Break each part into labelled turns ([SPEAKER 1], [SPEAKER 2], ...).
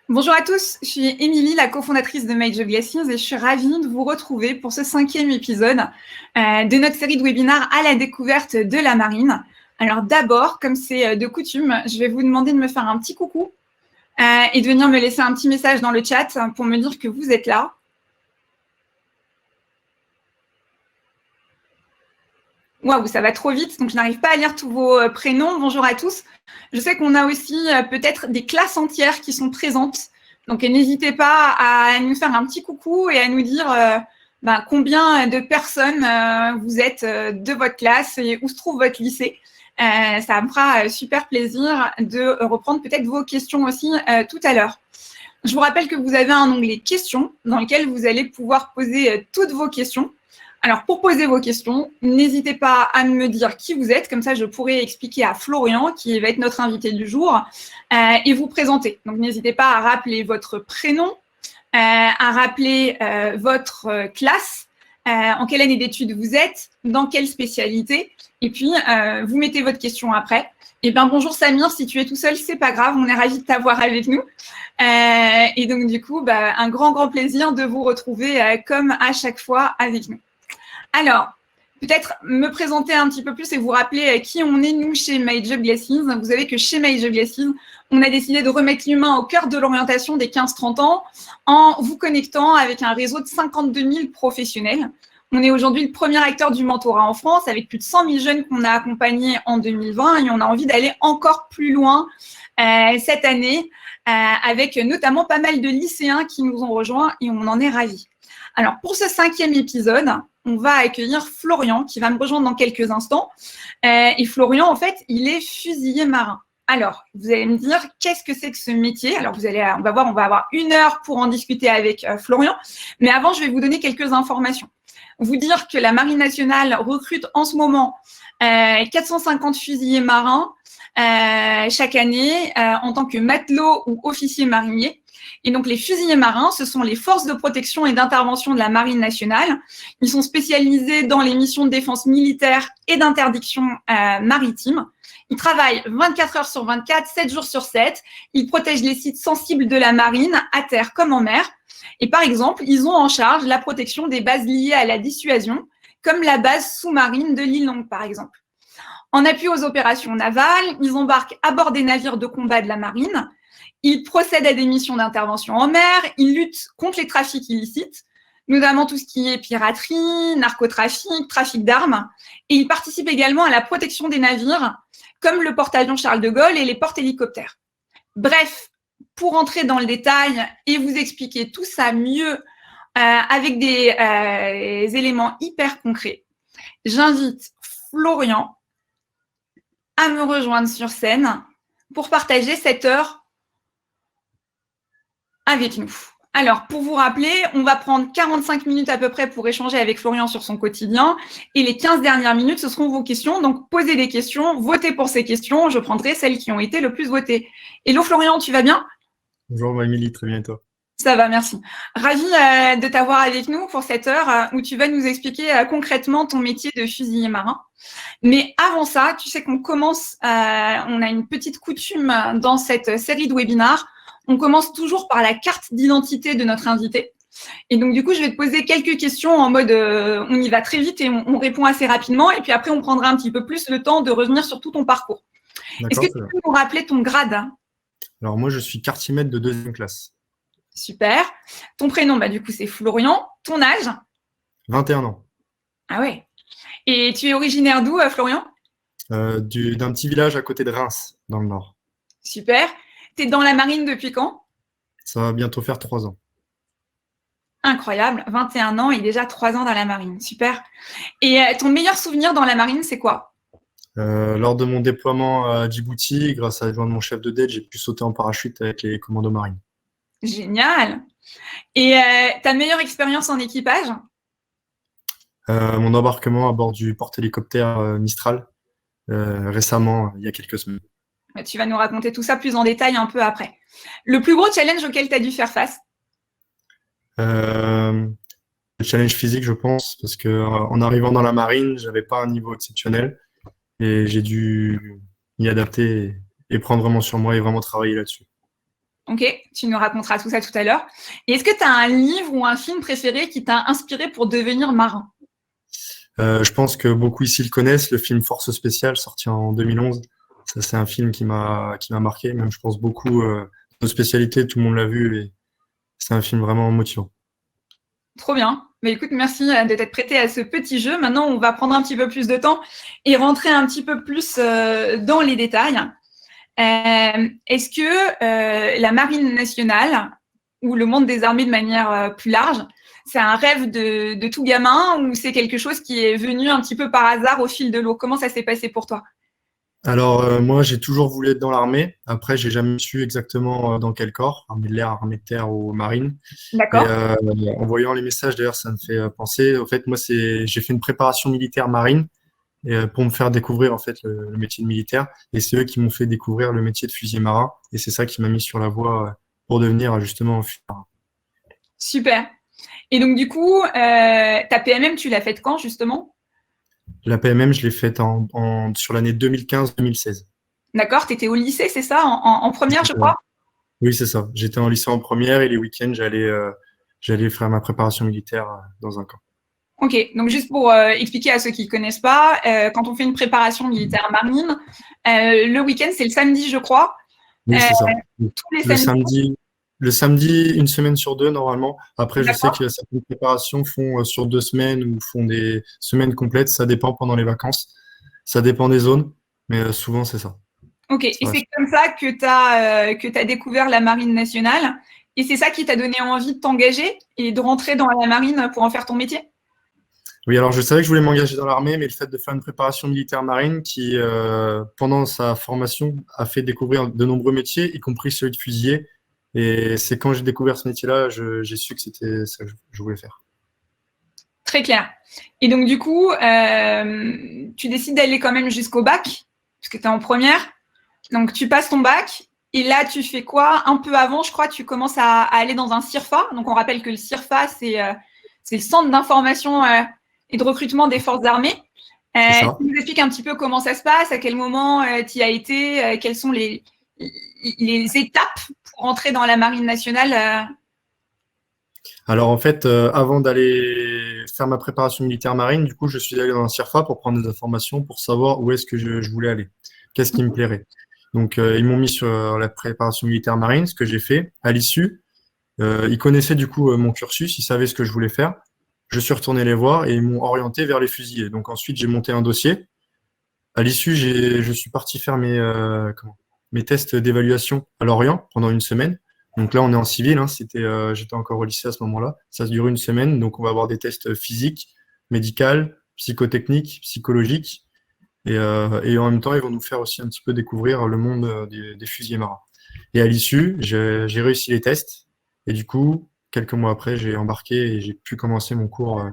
[SPEAKER 1] Bonjour à tous, je suis Émilie, la cofondatrice de Major Blessings et je suis ravie de vous retrouver pour ce 5e épisode de notre série de webinaires à la découverte de la marine. Alors d'abord, comme c'est de coutume, je vais vous demander de me faire un petit coucou et de venir me laisser un petit message dans le chat pour me dire que vous êtes là. Waouh, ça va trop vite, donc je n'arrive pas à lire tous vos prénoms. Bonjour à tous. Je sais qu'on a aussi peut-être des classes entières qui sont présentes. Donc n'hésitez pas à nous faire un petit coucou et à nous dire combien de personnes vous êtes de votre classe et où se trouve votre lycée. Ça me fera super plaisir de reprendre peut-être vos questions aussi tout à l'heure. Je vous rappelle que vous avez un onglet questions dans lequel vous allez pouvoir poser toutes vos questions. Alors, pour poser vos questions, n'hésitez pas à me dire qui vous êtes, comme ça je pourrai expliquer à Florian, qui va être notre invité du jour, et vous présenter. Donc, n'hésitez pas à rappeler votre prénom, à rappeler votre classe, en quelle année d'études vous êtes, dans quelle spécialité, et puis vous mettez votre question après. Eh bien, bonjour Samir, si tu es tout seul, c'est pas grave, on est ravis de t'avoir avec nous. Et donc, du coup, un grand plaisir de vous retrouver comme à chaque fois avec nous. Alors, peut-être me présenter un petit peu plus et vous rappeler qui on est, nous, chez Major Blessings. Vous savez que chez Major Blessings, on a décidé de remettre l'humain au cœur de l'orientation des 15-30 ans en vous connectant avec un réseau de 52 000 professionnels. On est aujourd'hui le premier acteur du mentorat en France avec plus de 100 000 jeunes qu'on a accompagnés en 2020 et on a envie d'aller encore plus loin cette année avec notamment pas mal de lycéens qui nous ont rejoints et on en est ravis. Alors, pour ce 5e épisode, on va accueillir Florian qui va me rejoindre dans quelques instants. Et Florian, en fait, il est fusilier marin. Alors, vous allez me dire, qu'est-ce que c'est que ce métier? Alors, on va avoir 1 heure pour en discuter avec Florian. Mais avant, je vais vous donner quelques informations. Vous dire que la Marine nationale recrute en ce moment 450 fusiliers marins chaque année en tant que matelot ou officier marinier. Et donc, les fusiliers marins, ce sont les forces de protection et d'intervention de la Marine nationale. Ils sont spécialisés dans les missions de défense militaire et d'interdiction maritime. Ils travaillent 24 heures sur 24, 7 jours sur 7. Ils protègent les sites sensibles de la marine, à terre comme en mer. Et par exemple, ils ont en charge la protection des bases liées à la dissuasion, comme la base sous-marine de l'île Longue, par exemple. En appui aux opérations navales, ils embarquent à bord des navires de combat de la marine. Ils procèdent à des missions d'intervention en mer, ils luttent contre les trafics illicites, notamment tout ce qui est piraterie, narcotrafic, trafic d'armes, et ils participent également à la protection des navires, comme le porte-avions Charles de Gaulle et les porte-hélicoptères. Bref, pour entrer dans le détail et vous expliquer tout ça mieux avec des éléments hyper concrets, j'invite Florian à me rejoindre sur scène pour partager cette heure avec nous. Alors, pour vous rappeler, on va prendre 45 minutes à peu près pour échanger avec Florian sur son quotidien. Et les 15 dernières minutes, ce seront vos questions. Donc, posez des questions, votez pour ces questions. Je prendrai celles qui ont été le plus votées. Hello Florian, tu vas bien?
[SPEAKER 2] Bonjour Émilie, très bien et toi?
[SPEAKER 1] Ça va, merci. Ravie de t'avoir avec nous pour cette heure où tu vas nous expliquer concrètement ton métier de fusilier marin. Mais avant ça, tu sais qu'on commence, on a une petite coutume dans cette série de webinaires. On commence toujours par la carte d'identité de notre invité. Et donc, du coup, je vais te poser quelques questions en mode on y va très vite et on répond assez rapidement. Et puis après, on prendra un petit peu plus le temps de revenir sur tout ton parcours. Est-ce que
[SPEAKER 2] D'accord,
[SPEAKER 1] tu
[SPEAKER 2] très bien.
[SPEAKER 1] peux nous rappeler ton grade?
[SPEAKER 2] Alors moi je suis quartier-maître de 2e classe,
[SPEAKER 1] Super. Ton prénom, du coup, c'est Florian. Ton âge?
[SPEAKER 2] 21 ans,
[SPEAKER 1] Ah ouais. Et tu es originaire d'où, Florian?
[SPEAKER 2] d'un petit village à côté de Reims, dans le nord.
[SPEAKER 1] Super. Tu es dans la marine depuis quand?
[SPEAKER 2] Ça va bientôt faire 3 ans.
[SPEAKER 1] Incroyable. 21 ans et déjà 3 ans dans la marine. Super. Et ton meilleur souvenir dans la marine, c'est quoi?
[SPEAKER 2] Lors de mon déploiement à Djibouti, grâce à l'aide de mon chef de DED, j'ai pu sauter en parachute avec les commandos marines.
[SPEAKER 1] Génial. Et ta meilleure expérience en équipage?
[SPEAKER 2] Mon embarquement à bord du porte-hélicoptère Mistral, récemment, il y a quelques semaines.
[SPEAKER 1] Tu vas nous raconter tout ça plus en détail un peu après. Le plus gros challenge auquel tu as dû faire face?
[SPEAKER 2] Euh, le challenge physique, je pense, parce que en arrivant dans la marine, j'avais pas un niveau exceptionnel et j'ai dû m'y adapter et prendre vraiment sur moi et vraiment travailler là-dessus.
[SPEAKER 1] Ok, tu nous raconteras tout ça tout à l'heure. Et est-ce que tu as un livre ou un film préféré qui t'a inspiré pour devenir marin?
[SPEAKER 2] Je pense que beaucoup ici le connaissent, le film Force spéciale, sorti en 2011. Ça, c'est un film qui m'a marqué. Même, je pense beaucoup, nos spécialités, tout le monde l'a vu et c'est un film vraiment motivant.
[SPEAKER 1] Trop bien. Mais écoute, merci de t'être prêté à ce petit jeu. Maintenant, on va prendre un petit peu plus de temps et rentrer un petit peu plus dans les détails. Est-ce que la Marine nationale ou le monde des armées de manière plus large, c'est un rêve de tout gamin ou c'est quelque chose qui est venu un petit peu par hasard au fil de l'eau? Comment ça s'est passé pour toi?
[SPEAKER 2] Alors, moi, j'ai toujours voulu être dans l'armée. Après, j'ai jamais su exactement dans quel corps, armée de l'air, armée de terre ou marine. Et
[SPEAKER 1] D'accord.
[SPEAKER 2] en voyant les messages, d'ailleurs, ça me fait penser. Au fait, moi, j'ai fait une préparation militaire marine et, pour me faire découvrir en fait le métier de militaire. Et c'est eux qui m'ont fait découvrir le métier de fusilier marin. Et c'est ça qui m'a mis sur la voie pour devenir justement fusilier marin.
[SPEAKER 1] Super. Et donc, du coup, ta PMM, tu l'as faite quand, justement?
[SPEAKER 2] La PMM, je l'ai faite sur l'année 2015-2016.
[SPEAKER 1] D'accord, tu étais au lycée, c'est ça, en première, je crois?
[SPEAKER 2] Oui, c'est ça. J'étais en lycée en première et les week-ends, j'allais faire ma préparation militaire dans un camp.
[SPEAKER 1] Ok, donc juste pour expliquer à ceux qui ne connaissent pas, quand on fait une préparation militaire marine, le week-end, c'est le samedi, je crois.
[SPEAKER 2] Oui,
[SPEAKER 1] Euh,
[SPEAKER 2] c'est ça.
[SPEAKER 1] tous les
[SPEAKER 2] Le
[SPEAKER 1] samedis,
[SPEAKER 2] samedi, le samedi, une semaine sur deux, normalement. Après, je sais
[SPEAKER 1] d'accord?
[SPEAKER 2] que certaines préparations font sur 2 semaines ou font des semaines complètes. Ça dépend pendant les vacances. Ça dépend des zones, mais souvent, c'est ça.
[SPEAKER 1] Ok, et
[SPEAKER 2] Ça
[SPEAKER 1] c'est
[SPEAKER 2] reste.
[SPEAKER 1] comme ça que tu as découvert la marine nationale. Et c'est ça qui t'a donné envie de t'engager et de rentrer dans la marine pour en faire ton métier?
[SPEAKER 2] Oui, alors je savais que je voulais m'engager dans l'armée, mais le fait de faire une préparation militaire marine qui, pendant sa formation, a fait découvrir de nombreux métiers, y compris celui de fusilier. Et c'est quand j'ai découvert ce métier-là, j'ai su que c'était ça que je voulais faire.
[SPEAKER 1] Très clair. Et donc, du coup, tu décides d'aller quand même jusqu'au bac, puisque tu es en première. Donc, tu passes ton bac. Et là, tu fais quoi? Un peu avant, je crois, tu commences à aller dans un CIRFA. Donc, on rappelle que le CIRFA, c'est le centre d'information et de recrutement des forces armées.
[SPEAKER 2] C'est ça.
[SPEAKER 1] Tu nous expliques un petit peu comment ça se passe, à quel moment tu y as été, quelles sont les étapes pour entrer dans la marine nationale.
[SPEAKER 2] Alors en fait, avant d'aller faire ma préparation militaire marine, du coup, je suis allé dans un CIRFA pour prendre des informations pour savoir où est-ce que je voulais aller, qu'est-ce qui me plairait. Donc ils m'ont mis sur la préparation militaire marine, ce que j'ai fait. À l'issue, ils connaissaient du coup mon cursus, ils savaient ce que je voulais faire. Je suis retourné les voir et ils m'ont orienté vers les fusiliers. Donc ensuite, j'ai monté un dossier. À l'issue, je suis parti faire mes tests d'évaluation à Lorient pendant une semaine. Donc là, on est en civil, hein, j'étais encore au lycée à ce moment-là. Ça dure une semaine, donc on va avoir des tests physiques, médicaux, psychotechniques, psychologiques. Et en même temps, ils vont nous faire aussi un petit peu découvrir le monde des fusiliers marins. Et à l'issue, j'ai réussi les tests. Et du coup, quelques mois après, j'ai embarqué et j'ai pu commencer mon cours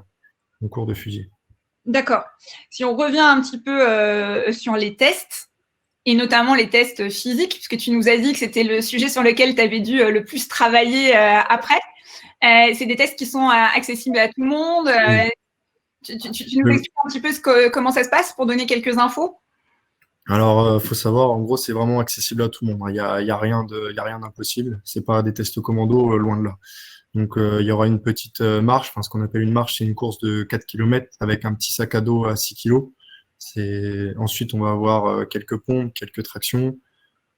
[SPEAKER 2] de fusilier.
[SPEAKER 1] D'accord. Si on revient un petit peu sur les tests, et notamment les tests physiques, puisque tu nous as dit que c'était le sujet sur lequel tu avais dû le plus travailler après. C'est des tests qui sont accessibles à tout le monde.
[SPEAKER 2] Oui.
[SPEAKER 1] Tu nous expliques un petit peu comment ça se passe pour donner quelques infos?
[SPEAKER 2] Alors, faut savoir, en gros, c'est vraiment accessible à tout le monde, hein. Il y a il y a rien d'impossible. C'est pas des tests commando, loin de là. Donc, il y aura une petite marche. Enfin, ce qu'on appelle une marche, c'est une course de 4 km avec un petit sac à dos à 6 kilos. Ensuite, on va avoir quelques pompes, quelques tractions,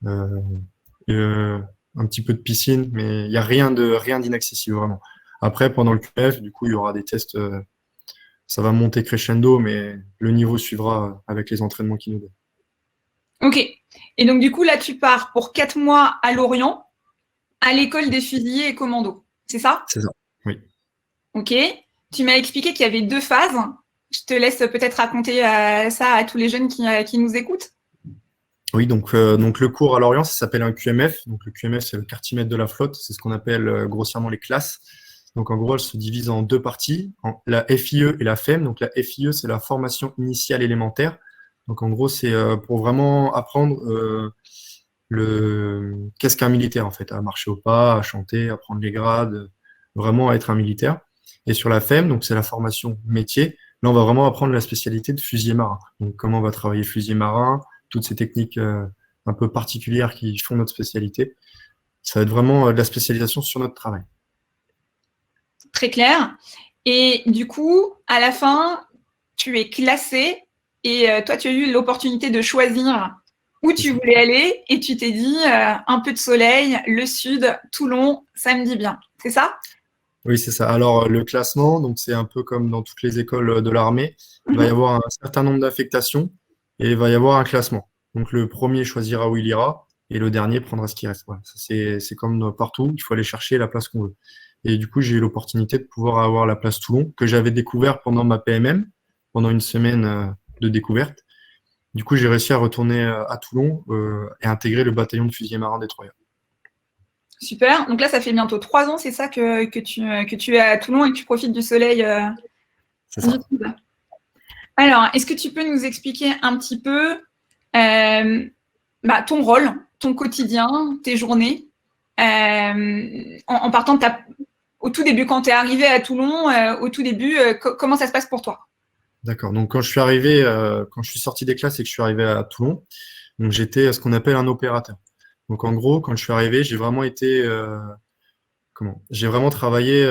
[SPEAKER 2] euh, et un petit peu de piscine, mais il y a rien d'inaccessible vraiment. Après, pendant le QF, du coup, il y aura des tests. Ça va monter crescendo, mais le niveau suivra avec les entraînements qui nous donnent.
[SPEAKER 1] Ok. Et donc, du coup, là, tu pars pour 4 mois à Lorient, à l'école des fusiliers et commandos. C'est ça?
[SPEAKER 2] C'est ça. Oui.
[SPEAKER 1] Ok. Tu m'as expliqué qu'il y avait 2 phases. Je te laisse peut-être raconter ça à tous les jeunes qui nous écoutent.
[SPEAKER 2] Oui, donc le cours à Lorient, ça s'appelle un QMF. Donc le QMF, c'est le quartier-maître de la flotte. C'est ce qu'on appelle grossièrement les classes. Donc en gros, elle se divise en deux parties, la FIE et la FEM. Donc la FIE, c'est la formation initiale élémentaire. Donc en gros, c'est pour vraiment apprendre qu'est-ce qu'un militaire en fait, à marcher au pas, à chanter, à prendre les grades, vraiment à être un militaire. Et sur la FEM, donc c'est la formation métier. Là, on va vraiment apprendre la spécialité de fusilier marin. Donc comment on va travailler le fusilier marin, toutes ces techniques un peu particulières qui font notre spécialité. Ça va être vraiment de la spécialisation sur notre travail.
[SPEAKER 1] Très clair. Et du coup, à la fin, tu es classé et toi, tu as eu l'opportunité de choisir où tu voulais aller et tu t'es dit un peu de soleil, le sud, Toulon, ça me dit bien. C'est ça?
[SPEAKER 2] Oui, c'est ça. Alors, le classement, donc c'est un peu comme dans toutes les écoles de l'armée. Il va y avoir un certain nombre d'affectations et il va y avoir un classement. Donc, le premier choisira où il ira et le dernier prendra ce qui reste. Voilà. Ça, c'est comme partout, il faut aller chercher la place qu'on veut. Et du coup, j'ai eu l'opportunité de pouvoir avoir la place Toulon, que j'avais découvert pendant ma PMM, pendant une semaine de découverte. Du coup, j'ai réussi à retourner à Toulon et intégrer le bataillon de fusiliers marins détroyers.
[SPEAKER 1] Super. Donc là, ça fait bientôt 3 ans, c'est ça que tu es à Toulon et que tu profites du soleil
[SPEAKER 2] C'est
[SPEAKER 1] du
[SPEAKER 2] ça.
[SPEAKER 1] sud. Alors, est-ce que tu peux nous expliquer un petit peu ton rôle, ton quotidien, tes journées, en partant de au tout début, quand tu es arrivé à Toulon, au tout début, comment ça se passe pour toi?
[SPEAKER 2] D'accord. Donc, quand je suis arrivé, quand je suis sorti des classes et que je suis arrivé à Toulon, donc j'étais ce qu'on appelle un opérateur. Donc, en gros, quand je suis arrivé, j'ai vraiment été, j'ai vraiment travaillé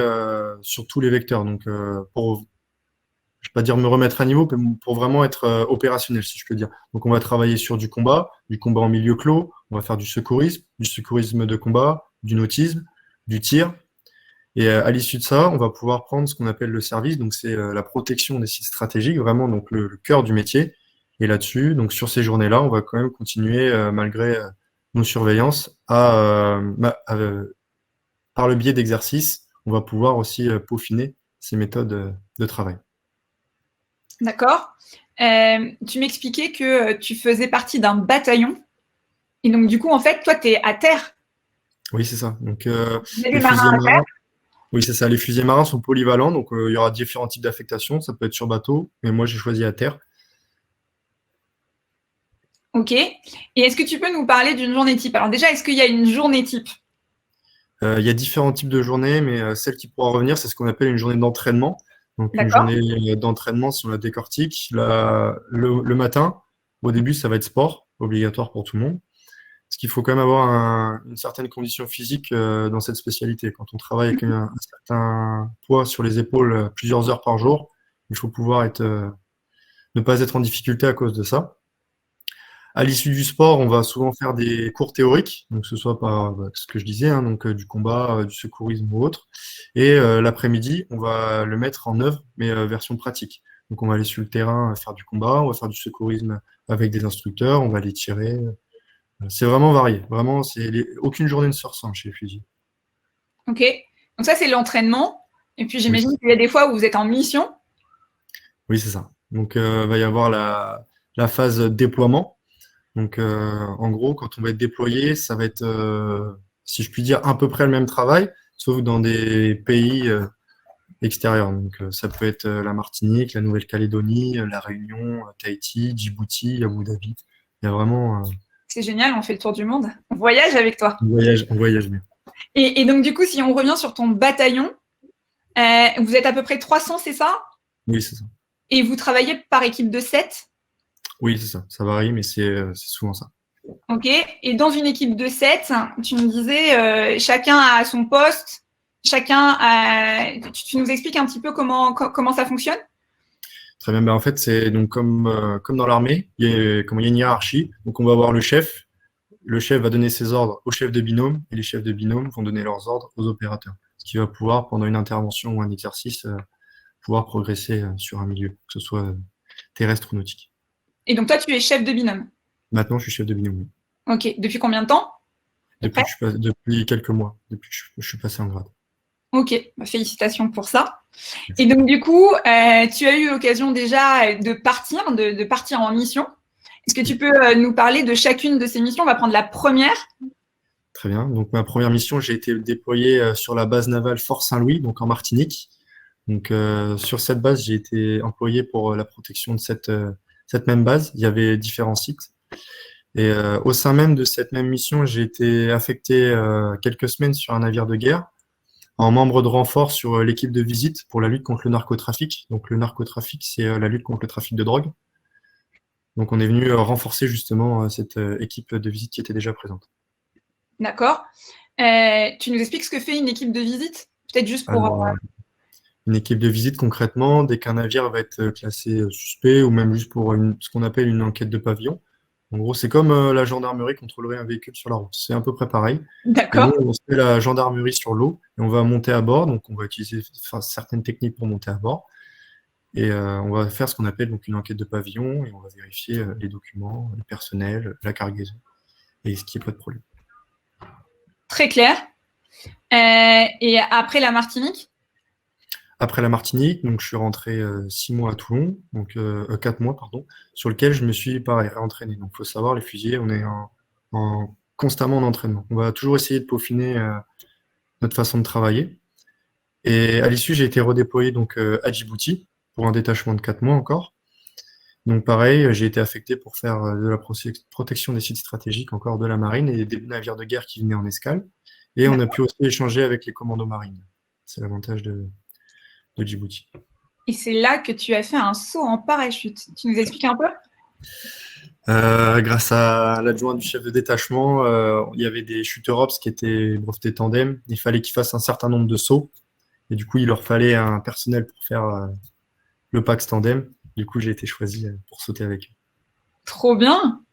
[SPEAKER 2] sur tous les vecteurs. Donc, pour, je vais pas dire me remettre à niveau, mais pour vraiment être opérationnel, si je peux dire. Donc, on va travailler sur du combat en milieu clos, on va faire du secourisme de combat, du nautisme, du tir. Et à l'issue de ça, on va pouvoir prendre ce qu'on appelle le service, donc c'est la protection des sites stratégiques, vraiment donc le cœur du métier. Et là-dessus, donc sur ces journées-là, on va quand même continuer, malgré nos surveillances, par le biais d'exercices, on va pouvoir aussi peaufiner ces méthodes de travail.
[SPEAKER 1] D'accord. Tu m'expliquais que tu faisais partie d'un bataillon. Et donc, du coup, en fait, toi, tu es à terre.
[SPEAKER 2] Oui, c'est ça. Donc
[SPEAKER 1] Il y a des
[SPEAKER 2] les
[SPEAKER 1] marins
[SPEAKER 2] fusiliers
[SPEAKER 1] à terre.
[SPEAKER 2] marins, oui, c'est ça. Les fusiliers marins sont polyvalents, donc il y aura différents types d'affectations. Ça peut être sur bateau, mais moi j'ai choisi à terre.
[SPEAKER 1] OK. Et est-ce que tu peux nous parler d'une journée type? Alors déjà, est-ce qu'il y a une journée type?
[SPEAKER 2] Il y a différents types de journées, mais celle qui pourra revenir, c'est ce qu'on appelle une journée d'entraînement. Donc une
[SPEAKER 1] D'accord.
[SPEAKER 2] journée d'entraînement, si on la décortique, le matin, au début, ça va être sport, obligatoire pour tout le monde. Parce qu'il faut quand même avoir une certaine condition physique dans cette spécialité. Quand on travaille avec un certain poids sur les épaules plusieurs heures par jour, il faut pouvoir ne pas être en difficulté à cause de ça. À l'issue du sport, on va souvent faire des cours théoriques, donc que ce soit par ce que je disais, hein, donc du combat, du secourisme ou autre. Et l'après-midi, on va le mettre en œuvre, mais version pratique. Donc on va aller sur le terrain faire du combat, on va faire du secourisme avec des instructeurs, on va les tirer. C'est vraiment varié. Vraiment, aucune journée ne se ressemble chez les fusils.
[SPEAKER 1] OK. Donc ça, c'est l'entraînement. Et puis,
[SPEAKER 2] Oui,
[SPEAKER 1] j'imagine qu'il y a des fois où vous êtes en mission.
[SPEAKER 2] oui, c'est ça. Donc va y avoir la phase déploiement. Donc, en gros, quand on va être déployé, ça va être, si je puis dire, à peu près le même travail, sauf dans des pays extérieurs. Donc, ça peut être la Martinique, la Nouvelle-Calédonie, la Réunion, Tahiti, Djibouti, Abu Dhabi. Il y a vraiment
[SPEAKER 1] C'est génial, on fait le tour du monde. On voyage avec toi.
[SPEAKER 2] on voyage bien.
[SPEAKER 1] Et donc, du coup, si on revient sur ton bataillon, vous êtes à peu près 300, c'est ça?
[SPEAKER 2] Oui, c'est ça.
[SPEAKER 1] Et vous travaillez par équipe de 7.
[SPEAKER 2] Oui, c'est ça. Ça varie, mais c'est souvent ça.
[SPEAKER 1] OK. Et dans une équipe de 7, tu me disais, chacun a son poste, tu nous expliques un petit peu comment ça fonctionne?
[SPEAKER 2] Très bien. Ben, en fait, c'est donc comme dans l'armée, il y a une hiérarchie. Donc, on va avoir le chef. Le chef va donner ses ordres au chef de binôme et les chefs de binôme vont donner leurs ordres aux opérateurs. Ce qui va pouvoir, pendant une intervention ou un exercice, pouvoir progresser sur un milieu, que ce soit terrestre ou nautique.
[SPEAKER 1] Et donc, toi, tu es chef de binôme.
[SPEAKER 2] Maintenant, je suis chef de binôme, oui.
[SPEAKER 1] OK. Depuis combien de temps? À peu près?
[SPEAKER 2] Depuis quelques mois, depuis que je suis passé en grade.
[SPEAKER 1] OK. Félicitations pour ça.
[SPEAKER 2] Merci.
[SPEAKER 1] Et donc, du coup, tu as eu l'occasion déjà de partir en mission. Est-ce que tu peux nous parler de chacune de ces missions? On va prendre la première.
[SPEAKER 2] Très bien. Donc, ma première mission, j'ai été déployé sur la base navale Fort Saint-Louis, donc en Martinique. Donc, sur cette base, j'ai été employé pour la protection de cette même base. Il y avait différents sites. Et au sein même de cette même mission, j'ai été affecté quelques semaines sur un navire de guerre en membre de renfort sur l'équipe de visite pour la lutte contre le narcotrafic. Donc, le narcotrafic, c'est la lutte contre le trafic de drogue. Donc, on est venu renforcer justement cette équipe de visite qui était déjà présente.
[SPEAKER 1] D'accord. Tu nous expliques ce que fait une équipe de visite? Peut-être juste pour…
[SPEAKER 2] Alors, une équipe de visite, concrètement, dès qu'un navire va être classé suspect ou même juste pour ce qu'on appelle une enquête de pavillon. En gros, c'est comme la gendarmerie contrôlerait un véhicule sur la route. C'est à peu près pareil. Et nous,
[SPEAKER 1] D'accord.
[SPEAKER 2] on fait la gendarmerie sur l'eau et on va monter à bord. Donc, on va utiliser certaines techniques pour monter à bord. Et on va faire ce qu'on appelle donc une enquête de pavillon et on va vérifier les documents, le personnel, la cargaison et ce qui n'y ait pas de problème.
[SPEAKER 1] Très clair. Et après la Martinique?
[SPEAKER 2] Après la Martinique, donc je suis rentré 6 mois à Toulon, donc 4 mois, pardon, sur lequel je me suis pareil réentraîné. Donc il faut savoir, les fusiliers, on est constamment en entraînement. On va toujours essayer de peaufiner notre façon de travailler. Et à l'issue, j'ai été redéployé donc à Djibouti pour un détachement de 4 mois encore. Donc pareil, j'ai été affecté pour faire de la protection des sites stratégiques encore de la marine et des navires de guerre qui venaient en escale. Et on a pu aussi échanger avec les commandos marines. C'est l'avantage de Djibouti.
[SPEAKER 1] Et c'est là que tu as fait un saut en parachute. Tu nous expliques un peu?
[SPEAKER 2] Grâce à l'adjoint du chef de détachement, il y avait des shooter ops qui étaient brevetés tandem. Il fallait qu'ils fassent un certain nombre de sauts. Et du coup, il leur fallait un personnel pour faire le Pax tandem. Du coup, j'ai été choisi pour sauter avec eux.
[SPEAKER 1] Trop bien.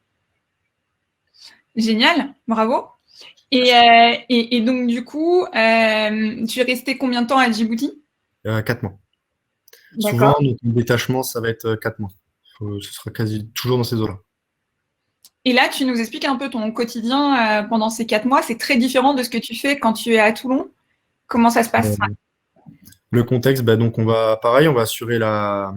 [SPEAKER 1] Génial. Bravo. Et, donc, du coup, tu es resté combien de temps à Djibouti?
[SPEAKER 2] 4 mois. Souvent,
[SPEAKER 1] D'accord.
[SPEAKER 2] notre détachement, ça va être 4 mois. Ce sera quasi toujours dans ces eaux-là.
[SPEAKER 1] Et là, tu nous expliques un peu ton quotidien pendant ces 4 mois. C'est très différent de ce que tu fais quand tu es à Toulon. Comment ça se passe?
[SPEAKER 2] Le contexte, bah, donc on va pareil, on va assurer la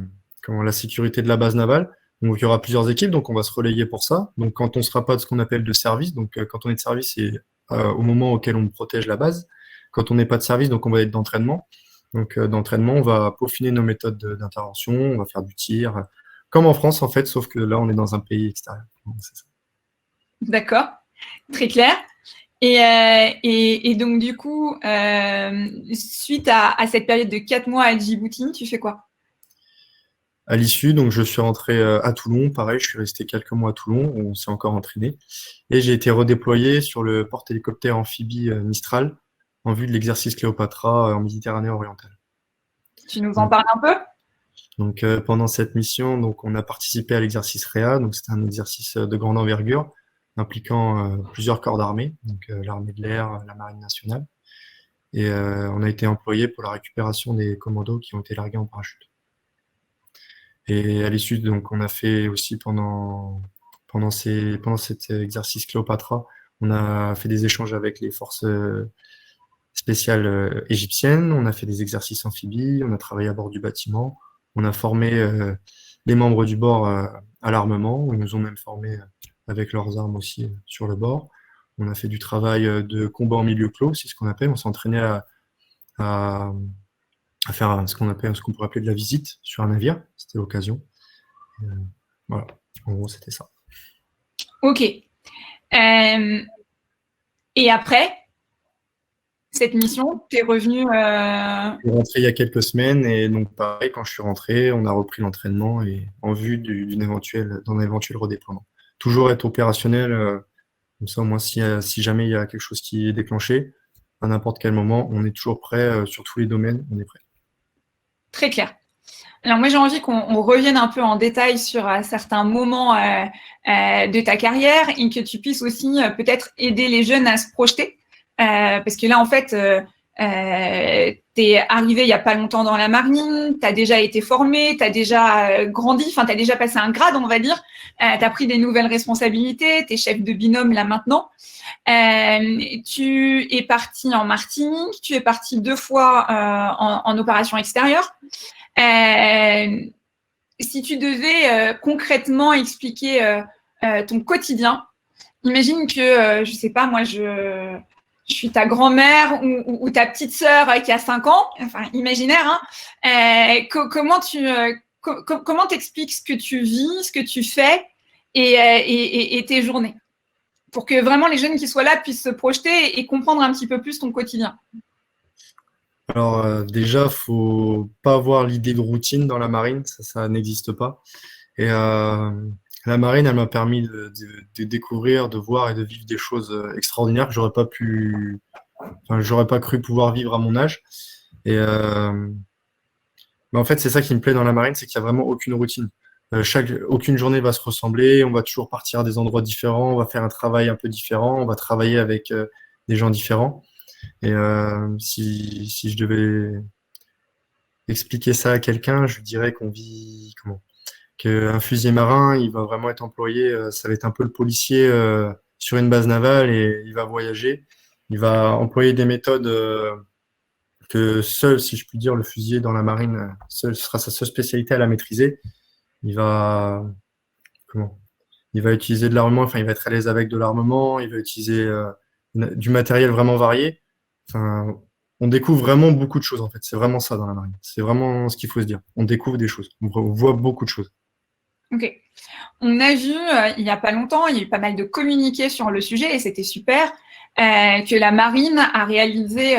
[SPEAKER 2] sécurité de la base navale. Donc il y aura plusieurs équipes, donc on va se relayer pour ça. Donc quand on sera pas de ce qu'on appelle de service, donc quand on est de service, c'est au moment auquel on protège la base. Quand on n'est pas de service, donc on va être d'entraînement. Donc d'entraînement, on va peaufiner nos méthodes d'intervention, on va faire du tir, comme en France en fait, sauf que là on est dans un pays extérieur. Donc, c'est ça.
[SPEAKER 1] D'accord. Très clair. Et donc, du coup, suite à cette période de 4 mois à Djibouti, tu fais quoi?
[SPEAKER 2] À l'issue, donc je suis rentré à Toulon. Pareil, je suis resté quelques mois à Toulon, où on s'est encore entraîné. Et j'ai été redéployé sur le porte-hélicoptère amphibie Mistral en vue de l'exercice Cléopatra en Méditerranée orientale.
[SPEAKER 1] Tu nous en
[SPEAKER 2] Donc,
[SPEAKER 1] parles un peu?
[SPEAKER 2] pendant cette mission, donc on a participé à l'exercice REA. Donc c'était un exercice de grande envergure impliquant plusieurs corps d'armée, donc l'armée de l'air, la marine nationale. Et on a été employé pour la récupération des commandos qui ont été largués en parachute. Et à l'issue, donc, on a fait aussi pendant cet exercice Cléopatra, on a fait des échanges avec les forces spéciales égyptiennes, on a fait des exercices amphibies, on a travaillé à bord du bâtiment, on a formé les membres du bord à l'armement, ils nous ont même formés avec leurs armes aussi sur le bord. On a fait du travail de combat en milieu clos, c'est ce qu'on appelle, on s'est entraîné à faire ce qu'on pourrait appeler de la visite sur un navire. C'était l'occasion. Voilà, en gros, c'était ça.
[SPEAKER 1] Ok. Et après cette mission, tu es revenu…
[SPEAKER 2] Je suis rentré il y a quelques semaines et donc pareil, quand je suis rentré, on a repris l'entraînement et en vue d'un éventuel redéploiement. Toujours être opérationnel, comme ça au moins si jamais il y a quelque chose qui est déclenché, à n'importe quel moment, on est toujours prêt sur tous les domaines, on est prêt.
[SPEAKER 1] Très clair. Alors moi, j'ai envie qu'on revienne un peu en détail sur certains moments de ta carrière et que tu puisses aussi peut-être aider les jeunes à se projeter. Parce que là, en fait, tu es arrivé il n'y a pas longtemps dans la marine, tu as déjà été formé, tu as déjà grandi, enfin, tu as déjà passé un grade, on va dire. Tu as pris des nouvelles responsabilités, tu es chef de binôme là maintenant. Tu es parti en Martinique, tu es parti 2 fois en opération extérieure. Si tu devais concrètement expliquer ton quotidien, imagine que, je sais pas, moi, je suis ta grand-mère ou ta petite sœur qui a 5 ans, enfin, imaginaire, hein, comment t'expliques ce que tu vis, ce que tu fais et tes journées pour que vraiment les jeunes qui soient là puissent se projeter et comprendre un petit peu plus ton quotidien.
[SPEAKER 2] Alors déjà, faut pas avoir l'idée de routine dans la marine, ça n'existe pas. Et La marine, elle m'a permis de découvrir, de voir et de vivre des choses extraordinaires que j'aurais pas cru pouvoir vivre à mon âge. Et mais en fait, c'est ça qui me plaît dans la marine, c'est qu'il n'y a vraiment aucune routine. Aucune journée va se ressembler, on va toujours partir à des endroits différents, on va faire un travail un peu différent, on va travailler avec des gens différents. Et si je devais expliquer ça à quelqu'un, je dirais qu'on vit, qu'un fusilier marin, il va vraiment être employé, ça va être un peu le policier sur une base navale et il va voyager. Il va employer des méthodes que seul, si je puis dire, le fusilier dans la marine, ce sera sa seule spécialité à la maîtriser. Il va, comment? Il va utiliser de l'armement, enfin, il va être à l'aise avec de l'armement, il va utiliser du matériel vraiment varié. Enfin, on découvre vraiment beaucoup de choses, en fait. C'est vraiment ça dans la marine. C'est vraiment ce qu'il faut se dire. On découvre des choses. On voit beaucoup de choses.
[SPEAKER 1] Ok. On a vu, il n'y a pas longtemps, il y a eu pas mal de communiqués sur le sujet et c'était super, que la marine a réalisé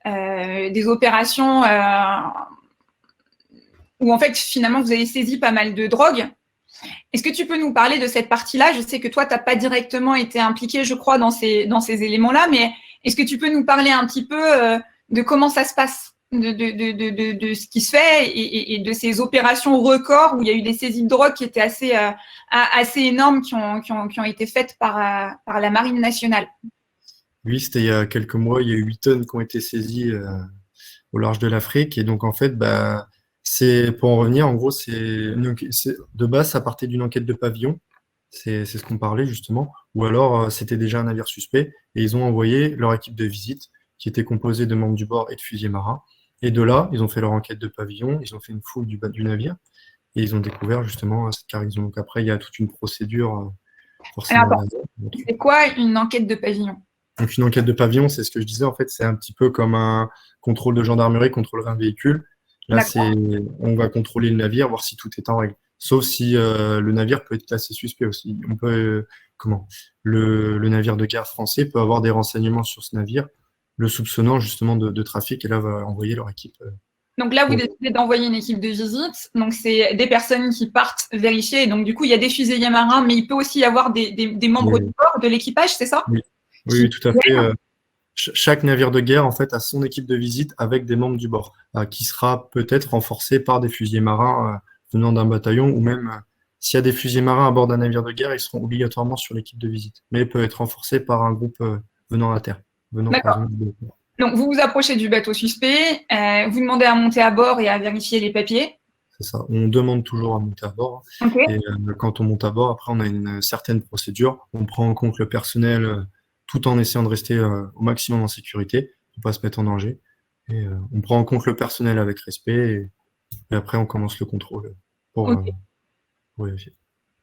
[SPEAKER 1] des opérations où en fait finalement vous avez saisi pas mal de drogues. Est-ce que tu peux nous parler de cette partie-là? Je sais que toi, tu n'as pas directement été impliqué, je crois, dans ces éléments-là, mais est-ce que tu peux nous parler un petit peu de comment ça se passe, de ce qui se fait et de ces opérations records où il y a eu des saisies de drogue qui étaient assez énormes, qui ont été faites par la Marine nationale?
[SPEAKER 2] Oui, c'était il y a quelques mois, il y a eu 8 tonnes qui ont été saisies au large de l'Afrique. Et donc, en fait, bah, pour en revenir, en gros, de base, ça partait d'une enquête de pavillon. C'est ce qu'on parlait justement. Ou alors, c'était déjà un navire suspect et ils ont envoyé leur équipe de visite qui était composée de membres du bord et de fusiliers marins. Et de là, ils ont fait leur enquête de pavillon, ils ont fait une fouille du navire et ils ont découvert justement cette cargaison. Donc après, il y a toute une procédure
[SPEAKER 1] Alors,
[SPEAKER 2] forcément.
[SPEAKER 1] attends, c'est quoi une enquête de pavillon?
[SPEAKER 2] Donc une enquête de pavillon, c'est ce que je disais, en fait, c'est un petit peu comme un contrôle de gendarmerie contrôlerait un véhicule. Là, on va contrôler le navire, voir si tout est en règle. Sauf si le navire peut être classé suspect aussi. On peut, le navire de guerre français peut avoir des renseignements sur ce navire, le soupçonnant justement de trafic, et là va envoyer leur équipe.
[SPEAKER 1] Donc là, vous décidez d'envoyer une équipe de visite. Donc, c'est des personnes qui partent vérifier. Donc, du coup, il y a des fusiliers marins, mais il peut aussi y avoir des membres du bord, de l'équipage, c'est ça?
[SPEAKER 2] Oui, oui, tout à fait. Chaque navire de guerre, en fait, a son équipe de visite avec des membres du bord, qui sera peut-être renforcée par des fusiliers marins venant d'un bataillon, ou même s'il y a des fusiliers marins à bord d'un navire de guerre, ils seront obligatoirement sur l'équipe de visite. Mais il peut être renforcé par un groupe venant à terre.
[SPEAKER 1] D'accord. Donc, vous vous approchez du bateau suspect, vous demandez à monter à bord et à vérifier les papiers.
[SPEAKER 2] C'est ça. On demande toujours à monter à bord.
[SPEAKER 1] Okay.
[SPEAKER 2] Et quand on monte à bord, après, on a une certaine procédure. On prend en compte le personnel tout en essayant de rester au maximum en sécurité, pour pas se mettre en danger. Et on prend en compte le personnel avec respect. Et après, on commence le contrôle pour vérifier.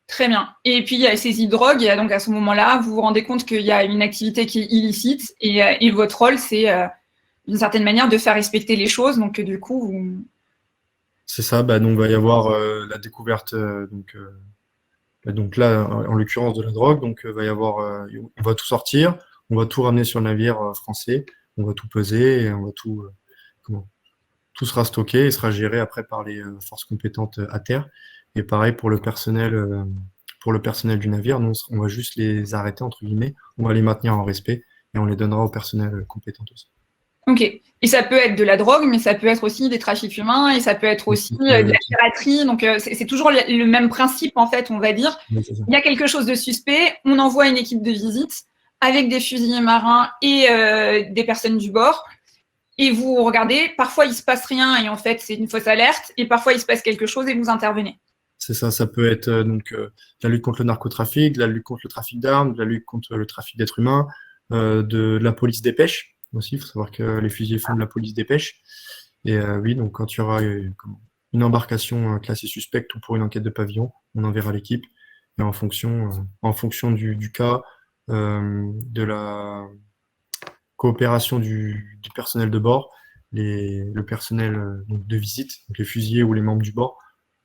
[SPEAKER 1] Très bien. Et puis, il y a saisie de drogue. Et donc, à ce moment-là, vous vous rendez compte qu'il y a une activité qui est illicite. Et votre rôle, c'est, d'une certaine manière, de faire respecter les choses. Donc, du coup, vous...
[SPEAKER 2] C'est ça. Bah, donc, il va y avoir la découverte. Donc là, en l'occurrence, de la drogue. Donc, va y avoir, on va tout sortir. On va tout ramener sur le navire français. On va tout peser et on va tout sera stocké et sera géré après par les forces compétentes à terre. Et pareil pour le personnel du navire, nous, on va juste les arrêter, entre guillemets, on va les maintenir en respect et on les donnera au personnel compétent aussi.
[SPEAKER 1] Ok. Et ça peut être de la drogue, mais ça peut être aussi des trafics humains et ça peut être aussi de la piraterie. Donc, c'est toujours le même principe, en fait, on va dire. Il y a quelque chose de suspect, on envoie une équipe de visite avec des fusiliers marins et des personnes du bord. Et vous regardez, parfois il se passe rien et en fait c'est une fausse alerte, et parfois il se passe quelque chose et vous intervenez.
[SPEAKER 2] C'est ça, ça peut être la lutte contre le narcotrafic, la lutte contre le trafic d'armes, la lutte contre le trafic d'êtres humains, de la police des pêches aussi. Il faut savoir que les fusiliers font de la police des pêches. Et oui, donc quand il y aura une embarcation classée suspecte ou pour une enquête de pavillon, on enverra l'équipe. Et en fonction du cas, de la coopération du personnel de bord, le personnel de visite, donc les fusiliers ou les membres du bord,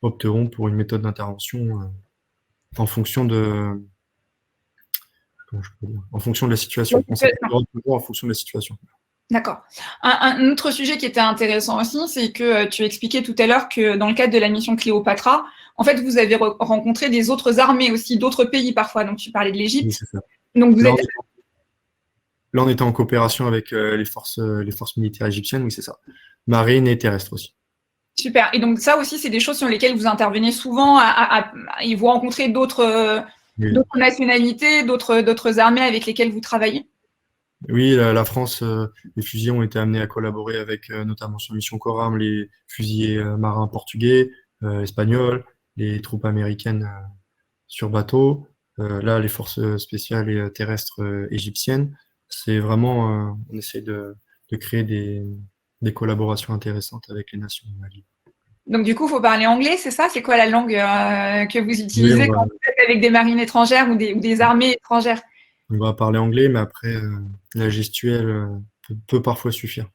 [SPEAKER 2] opteront pour une méthode d'intervention en fonction de la situation. On s'appliquera toujours en fonction de la situation.
[SPEAKER 1] D'accord. Un autre sujet qui était intéressant aussi, c'est que tu expliquais tout à l'heure que dans le cadre de la mission Cléopatra, en fait, vous avez rencontré des autres armées aussi, d'autres pays parfois. Donc, tu parlais de
[SPEAKER 2] Oui,
[SPEAKER 1] l'Égypte.
[SPEAKER 2] c'est ça.
[SPEAKER 1] Donc, vous
[SPEAKER 2] Là,
[SPEAKER 1] êtes…
[SPEAKER 2] on était en coopération avec les forces militaires égyptiennes, oui, c'est ça. Marine et terrestre aussi.
[SPEAKER 1] Super. Et donc, ça aussi, c'est des choses sur lesquelles vous intervenez souvent et vous rencontrez d'autres
[SPEAKER 2] Oui,
[SPEAKER 1] nationalités, d'autres armées avec lesquelles vous travaillez?
[SPEAKER 2] oui, la France, les fusiliers ont été amenés à collaborer avec, notamment sur Mission Coram, les fusiliers marins portugais, espagnols, les troupes américaines sur bateau, là, les forces spéciales et terrestres égyptiennes. C'est vraiment, on essaie de créer des collaborations intéressantes avec les nations alliées.
[SPEAKER 1] Donc, du coup, il faut parler anglais, c'est ça? C'est quoi la langue que vous
[SPEAKER 2] Oui,
[SPEAKER 1] utilisez quand vous êtes avec des marines étrangères ou des armées étrangères?
[SPEAKER 2] on va parler anglais, mais après, la gestuelle peut parfois suffire.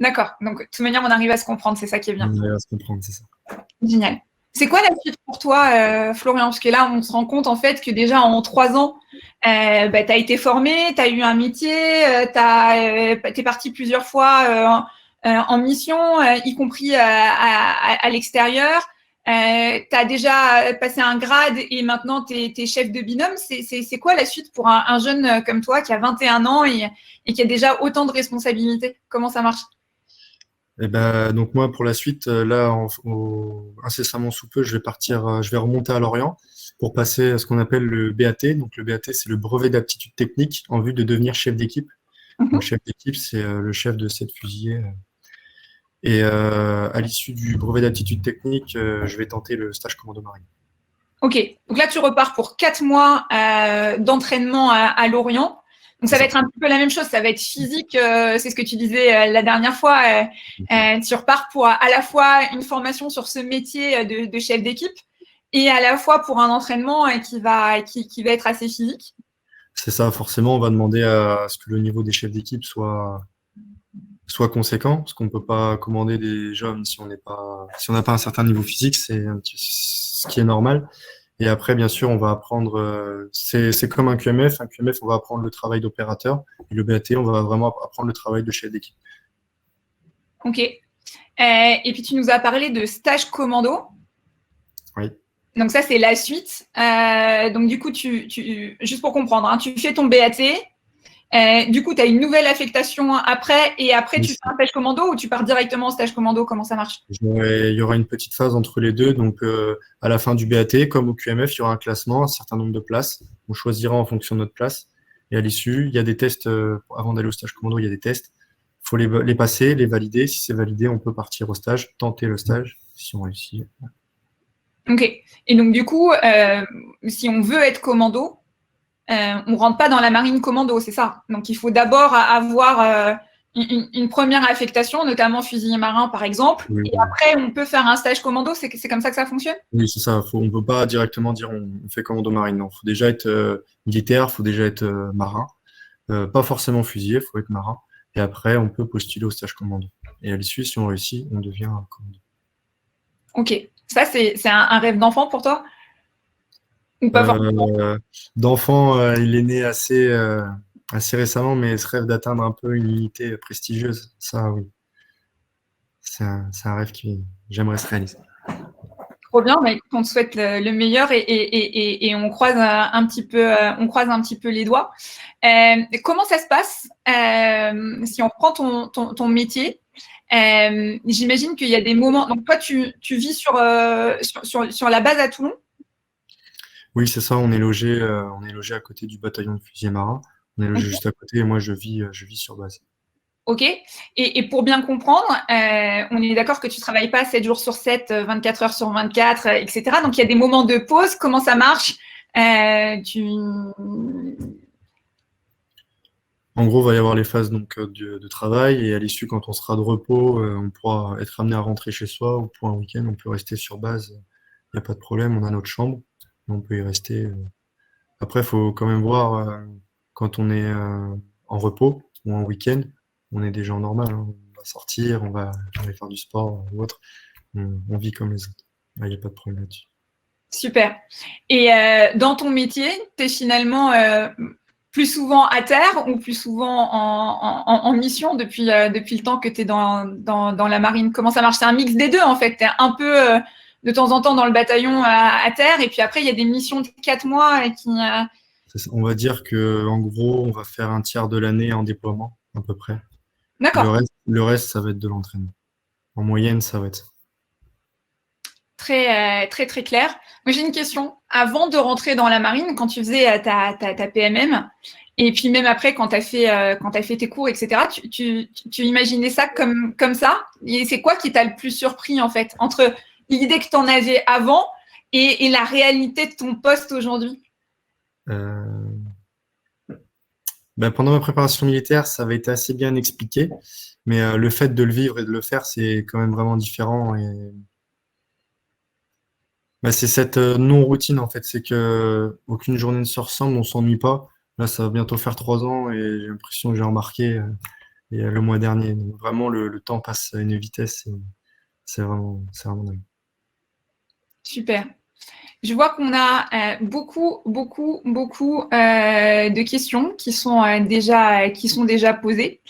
[SPEAKER 1] D'accord. Donc, de toute manière, on arrive à se comprendre, c'est ça qui est bien.
[SPEAKER 2] On arrive à se comprendre, c'est ça.
[SPEAKER 1] Génial. C'est quoi la suite pour toi, Florian? Parce que là, on se rend compte en fait que déjà en 3 ans, tu as été formé, tu as eu un métier, tu es parti plusieurs fois en mission, y compris à l'extérieur. Tu as déjà passé un grade et maintenant tu es chef de binôme. C'est quoi la suite pour un jeune comme toi qui a 21 ans et qui a déjà autant de responsabilités? Comment ça marche?
[SPEAKER 2] Et ben, donc moi, pour la suite, là, incessamment sous peu, je vais partir, je vais remonter à Lorient pour passer à ce qu'on appelle le BAT. Donc le BAT, c'est le brevet d'aptitude technique en vue de devenir chef d'équipe. Donc chef d'équipe, c'est le chef de cette fusiliers. Et à l'issue du brevet d'aptitude technique, je vais tenter le stage commando marine.
[SPEAKER 1] Ok, donc là tu repars pour 4 mois d'entraînement à Lorient. Donc ça va être un petit peu la même chose, ça va être physique, c'est ce que tu disais la dernière fois. Tu repars pour à la fois une formation sur ce métier de chef d'équipe et à la fois pour un entraînement qui va être assez physique.
[SPEAKER 2] C'est ça, forcément, on va demander à ce que le niveau des chefs d'équipe soit conséquent, parce qu'on ne peut pas commander des jeunes si on n'a pas un certain niveau physique, c'est ce qui est normal. Et après, bien sûr, on va apprendre, c'est comme un QMF. Un QMF, on va apprendre le travail d'opérateur. Et le BAT, on va vraiment apprendre le travail de chef d'équipe.
[SPEAKER 1] Ok. Et puis tu nous as parlé de stage commando.
[SPEAKER 2] Oui.
[SPEAKER 1] Donc ça, c'est la suite. Donc du coup, juste pour comprendre, hein, tu fais ton BAT. Du coup, tu as une nouvelle affectation après, et après,
[SPEAKER 2] Oui,
[SPEAKER 1] tu fais un stage commando ou tu pars directement au stage commando? Comment ça marche?
[SPEAKER 2] il y aura une petite phase entre les deux. Donc, à la fin du BAT, comme au QMF, il y aura un classement, un certain nombre de places. On choisira en fonction de notre place. Et à l'issue, il y a des tests. Avant d'aller au stage commando, il y a des tests. Il faut les passer, les valider. Si c'est validé, on peut partir au stage, tenter le stage, si on réussit.
[SPEAKER 1] Ok. Et donc, du coup, si on veut être commando, on ne rentre pas dans la marine commando, c'est ça. Donc, il faut d'abord avoir une première affectation, notamment fusilier marin, par exemple.
[SPEAKER 2] Oui,
[SPEAKER 1] Et après, on peut faire un stage commando. C'est comme ça que ça fonctionne?
[SPEAKER 2] oui, c'est ça. On ne peut pas directement dire on fait commando marine. Non, il faut déjà être militaire, il faut déjà être marin. Pas forcément fusilier, il faut être marin. Et après, on peut postuler au stage commando. Et à l'issue, si on réussit, on devient un commando.
[SPEAKER 1] Ok. Ça, c'est un rêve d'enfant pour toi? Ou pas forcément?
[SPEAKER 2] D'enfant, il est né assez récemment, mais ce rêve d'atteindre un peu une unité prestigieuse, ça, oui. C'est un rêve qui j'aimerais se réaliser.
[SPEAKER 1] Trop bien, mais on te souhaite le meilleur et on croise un petit peu les doigts. Comment ça se passe si on reprend ton métier? J'imagine qu'il y a des moments. Donc toi, tu vis sur la base à Toulon?
[SPEAKER 2] Oui, c'est ça. On est logé à côté du bataillon de fusiliers marins. On est logé juste à côté et moi, je vis sur base.
[SPEAKER 1] Ok. Et pour bien comprendre, on est d'accord que tu ne travailles pas 7 jours sur 7, 24 heures sur 24, etc. Donc, il y a des moments de pause. Comment ça marche?
[SPEAKER 2] En gros, il va y avoir les phases donc, de travail et à l'issue, quand on sera de repos, on pourra être amené à rentrer chez soi ou pour un week-end, on peut rester sur base. Il n'y a pas de problème. On a notre chambre. On peut y rester. Après, il faut quand même voir quand on est en repos ou en week-end, on est des gens normaux. Hein. On va sortir, on va aller faire du sport ou autre. On vit comme les autres. Il n'y a pas de problème là-dessus.
[SPEAKER 1] Super. Et dans ton métier, tu es finalement plus souvent à terre ou plus souvent en mission depuis le temps que tu es dans la marine? Comment ça marche? C'est un mix des deux, en fait. Tu es un peu de temps en temps dans le bataillon à terre. Et puis après, il y a des missions de 4 mois qui…
[SPEAKER 2] On va dire que en gros, on va faire un tiers de l'année en déploiement, à peu près.
[SPEAKER 1] D'accord.
[SPEAKER 2] Le reste, ça va être de l'entraînement. En moyenne, ça va être ça.
[SPEAKER 1] Très, très, très clair. Moi, j'ai une question. Avant de rentrer dans la marine, quand tu faisais ta PMM, et puis même après, quand tu as fait tes cours, etc., tu imaginais ça comme ça? Et c'est quoi qui t'a le plus surpris, en fait, entre l'idée que tu en avais avant et la réalité de ton poste aujourd'hui?
[SPEAKER 2] Pendant ma préparation militaire, ça avait été assez bien expliqué, mais le fait de le vivre et de le faire, c'est quand même vraiment différent. Et c'est cette non-routine en fait, c'est que aucune journée ne se ressemble, on s'ennuie pas. Là, ça va bientôt faire 3 ans et j'ai l'impression que j'ai remarqué le mois dernier. Donc, vraiment, le temps passe à une vitesse et c'est vraiment dingue.
[SPEAKER 1] Super. Je vois qu'on a beaucoup de questions qui sont déjà posées.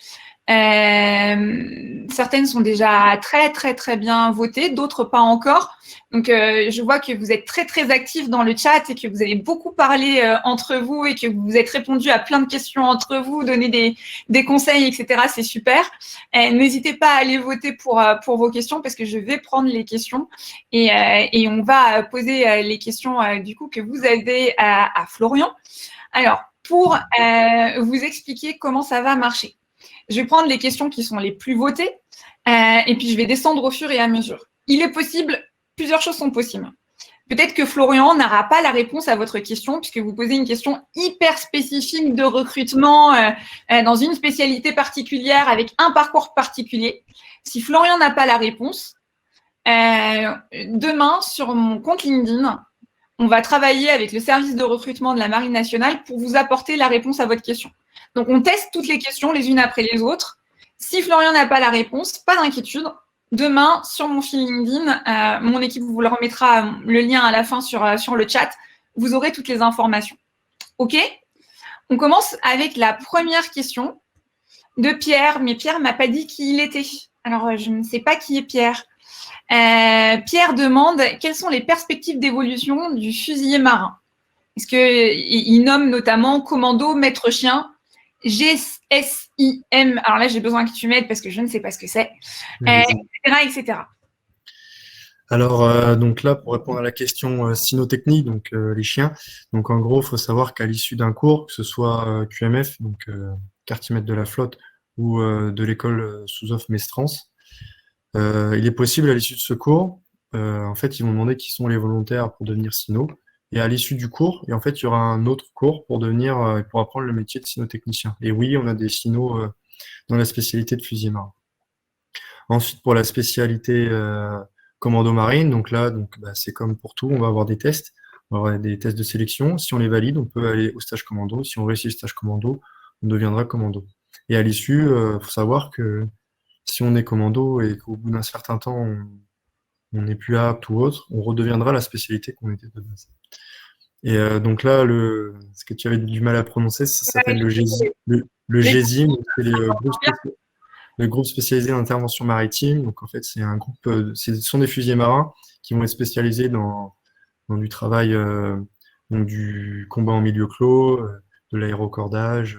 [SPEAKER 1] Certaines sont déjà très, très, très bien votées, d'autres pas encore. Donc, je vois que vous êtes très, très actifs dans le chat et que vous avez beaucoup parlé entre vous et que vous êtes répondu à plein de questions entre vous, donné des conseils, etc. C'est super. N'hésitez pas à aller voter pour vos questions parce que je vais prendre les questions et on va poser les questions du coup que vous avez à Florian. Alors, pour vous expliquer comment ça va marcher. Je vais prendre les questions qui sont les plus votées et puis je vais descendre au fur et à mesure. Il est possible, plusieurs choses sont possibles. Peut-être que Florian n'aura pas la réponse à votre question puisque vous posez une question hyper spécifique de recrutement dans une spécialité particulière avec un parcours particulier. Si Florian n'a pas la réponse, demain, sur mon compte LinkedIn, on va travailler avec le service de recrutement de la Marine nationale pour vous apporter la réponse à votre question. Donc, on teste toutes les questions les unes après les autres. Si Florian n'a pas la réponse, pas d'inquiétude. Demain, sur mon fil LinkedIn, mon équipe vous le remettra le lien à la fin sur le chat. Vous aurez toutes les informations. OK? On commence avec la première question de Pierre, mais Pierre ne m'a pas dit qui il était. Alors, je ne sais pas qui est Pierre. Pierre demande quelles sont les perspectives d'évolution du fusilier marin. Est-ce qu'il nomme notamment commando, maître chien, GSIM. Alors là, j'ai besoin que tu m'aides parce que je ne sais pas ce que c'est, etc.
[SPEAKER 2] Alors, donc là, pour répondre à la question cynotechnique, donc les chiens, donc en gros, il faut savoir qu'à l'issue d'un cours, que ce soit QMF, donc quartier-maître de la flotte, ou de l'école sous-off Mestrance, il est possible à l'issue de ce cours, en fait, ils vont demander qui sont les volontaires pour devenir cyno, et à l'issue du cours, et en fait, il y aura un autre cours pour pour apprendre le métier de cynotechnicien. Et oui, on a des cynos dans la spécialité de fusilier marin. Ensuite, pour la spécialité commando marine, donc là, c'est comme pour tout, on va avoir des tests. On va avoir des tests de sélection. Si on les valide, on peut aller au stage commando. Si on réussit le stage commando, on deviendra commando. Et à l'issue, faut savoir que si on est commando et qu'au bout d'un certain temps, on n'est plus apte ou autre, on redeviendra la spécialité qu'on était de base. Et donc là, ce que tu avais du mal à prononcer, ça s'appelle le GESIM. Le GESIM, c'est le groupe spécialisé en intervention maritime. Donc en fait, c'est un groupe, ce sont des fusiliers marins qui vont être spécialisés dans du travail, donc du combat en milieu clos, de l'aérocordage,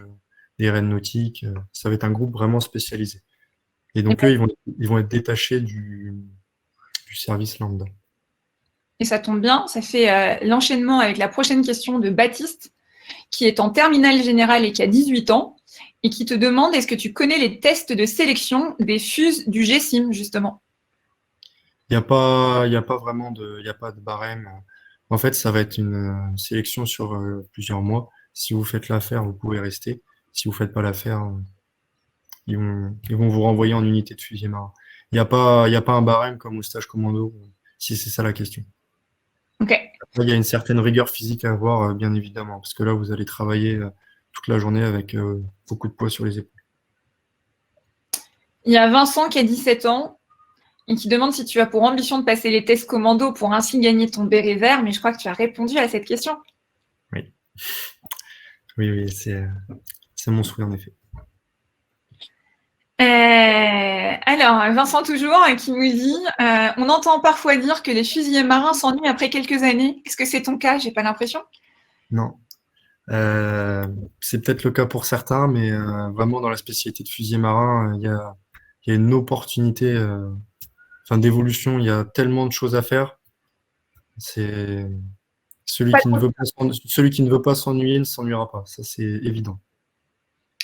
[SPEAKER 2] des raids nautiques. Ça va être un groupe vraiment spécialisé. Et donc eux, ils vont être détachés du service lambda.
[SPEAKER 1] Et ça tombe bien, ça fait l'enchaînement avec la prochaine question de Baptiste, qui est en terminale générale et qui a 18 ans, et qui te demande est-ce que tu connais les tests de sélection des FUS du GSIM, justement?
[SPEAKER 2] Il n'y a pas vraiment il y a pas de barème. En fait, ça va être une sélection sur plusieurs mois. Si vous faites l'affaire, vous pouvez rester. Si vous faites pas l'affaire, ils vont vous renvoyer en unité de fusilier marin. Il y a pas un barème comme au stage commando, si c'est ça la question.
[SPEAKER 1] Ok.
[SPEAKER 2] Après, il y a une certaine rigueur physique à avoir, bien évidemment, parce que là, vous allez travailler toute la journée avec beaucoup de poids sur les épaules.
[SPEAKER 1] Il y a Vincent qui a 17 ans et qui demande si tu as pour ambition de passer les tests commando pour ainsi gagner ton béret vert, mais je crois que tu as répondu à cette question.
[SPEAKER 2] Oui, oui, c'est mon souhait en effet.
[SPEAKER 1] Alors, Vincent toujours qui nous dit on entend parfois dire que les fusiliers marins s'ennuient après quelques années. Est-ce que c'est ton cas? J'ai pas l'impression.
[SPEAKER 2] Non. C'est peut-être le cas pour certains, mais vraiment dans la spécialité de fusilier marin, il y a une opportunité d'évolution. Il y a tellement de choses à faire. C'est celui qui ne veut pas s'ennuyer ne s'ennuiera pas. Ça, c'est évident.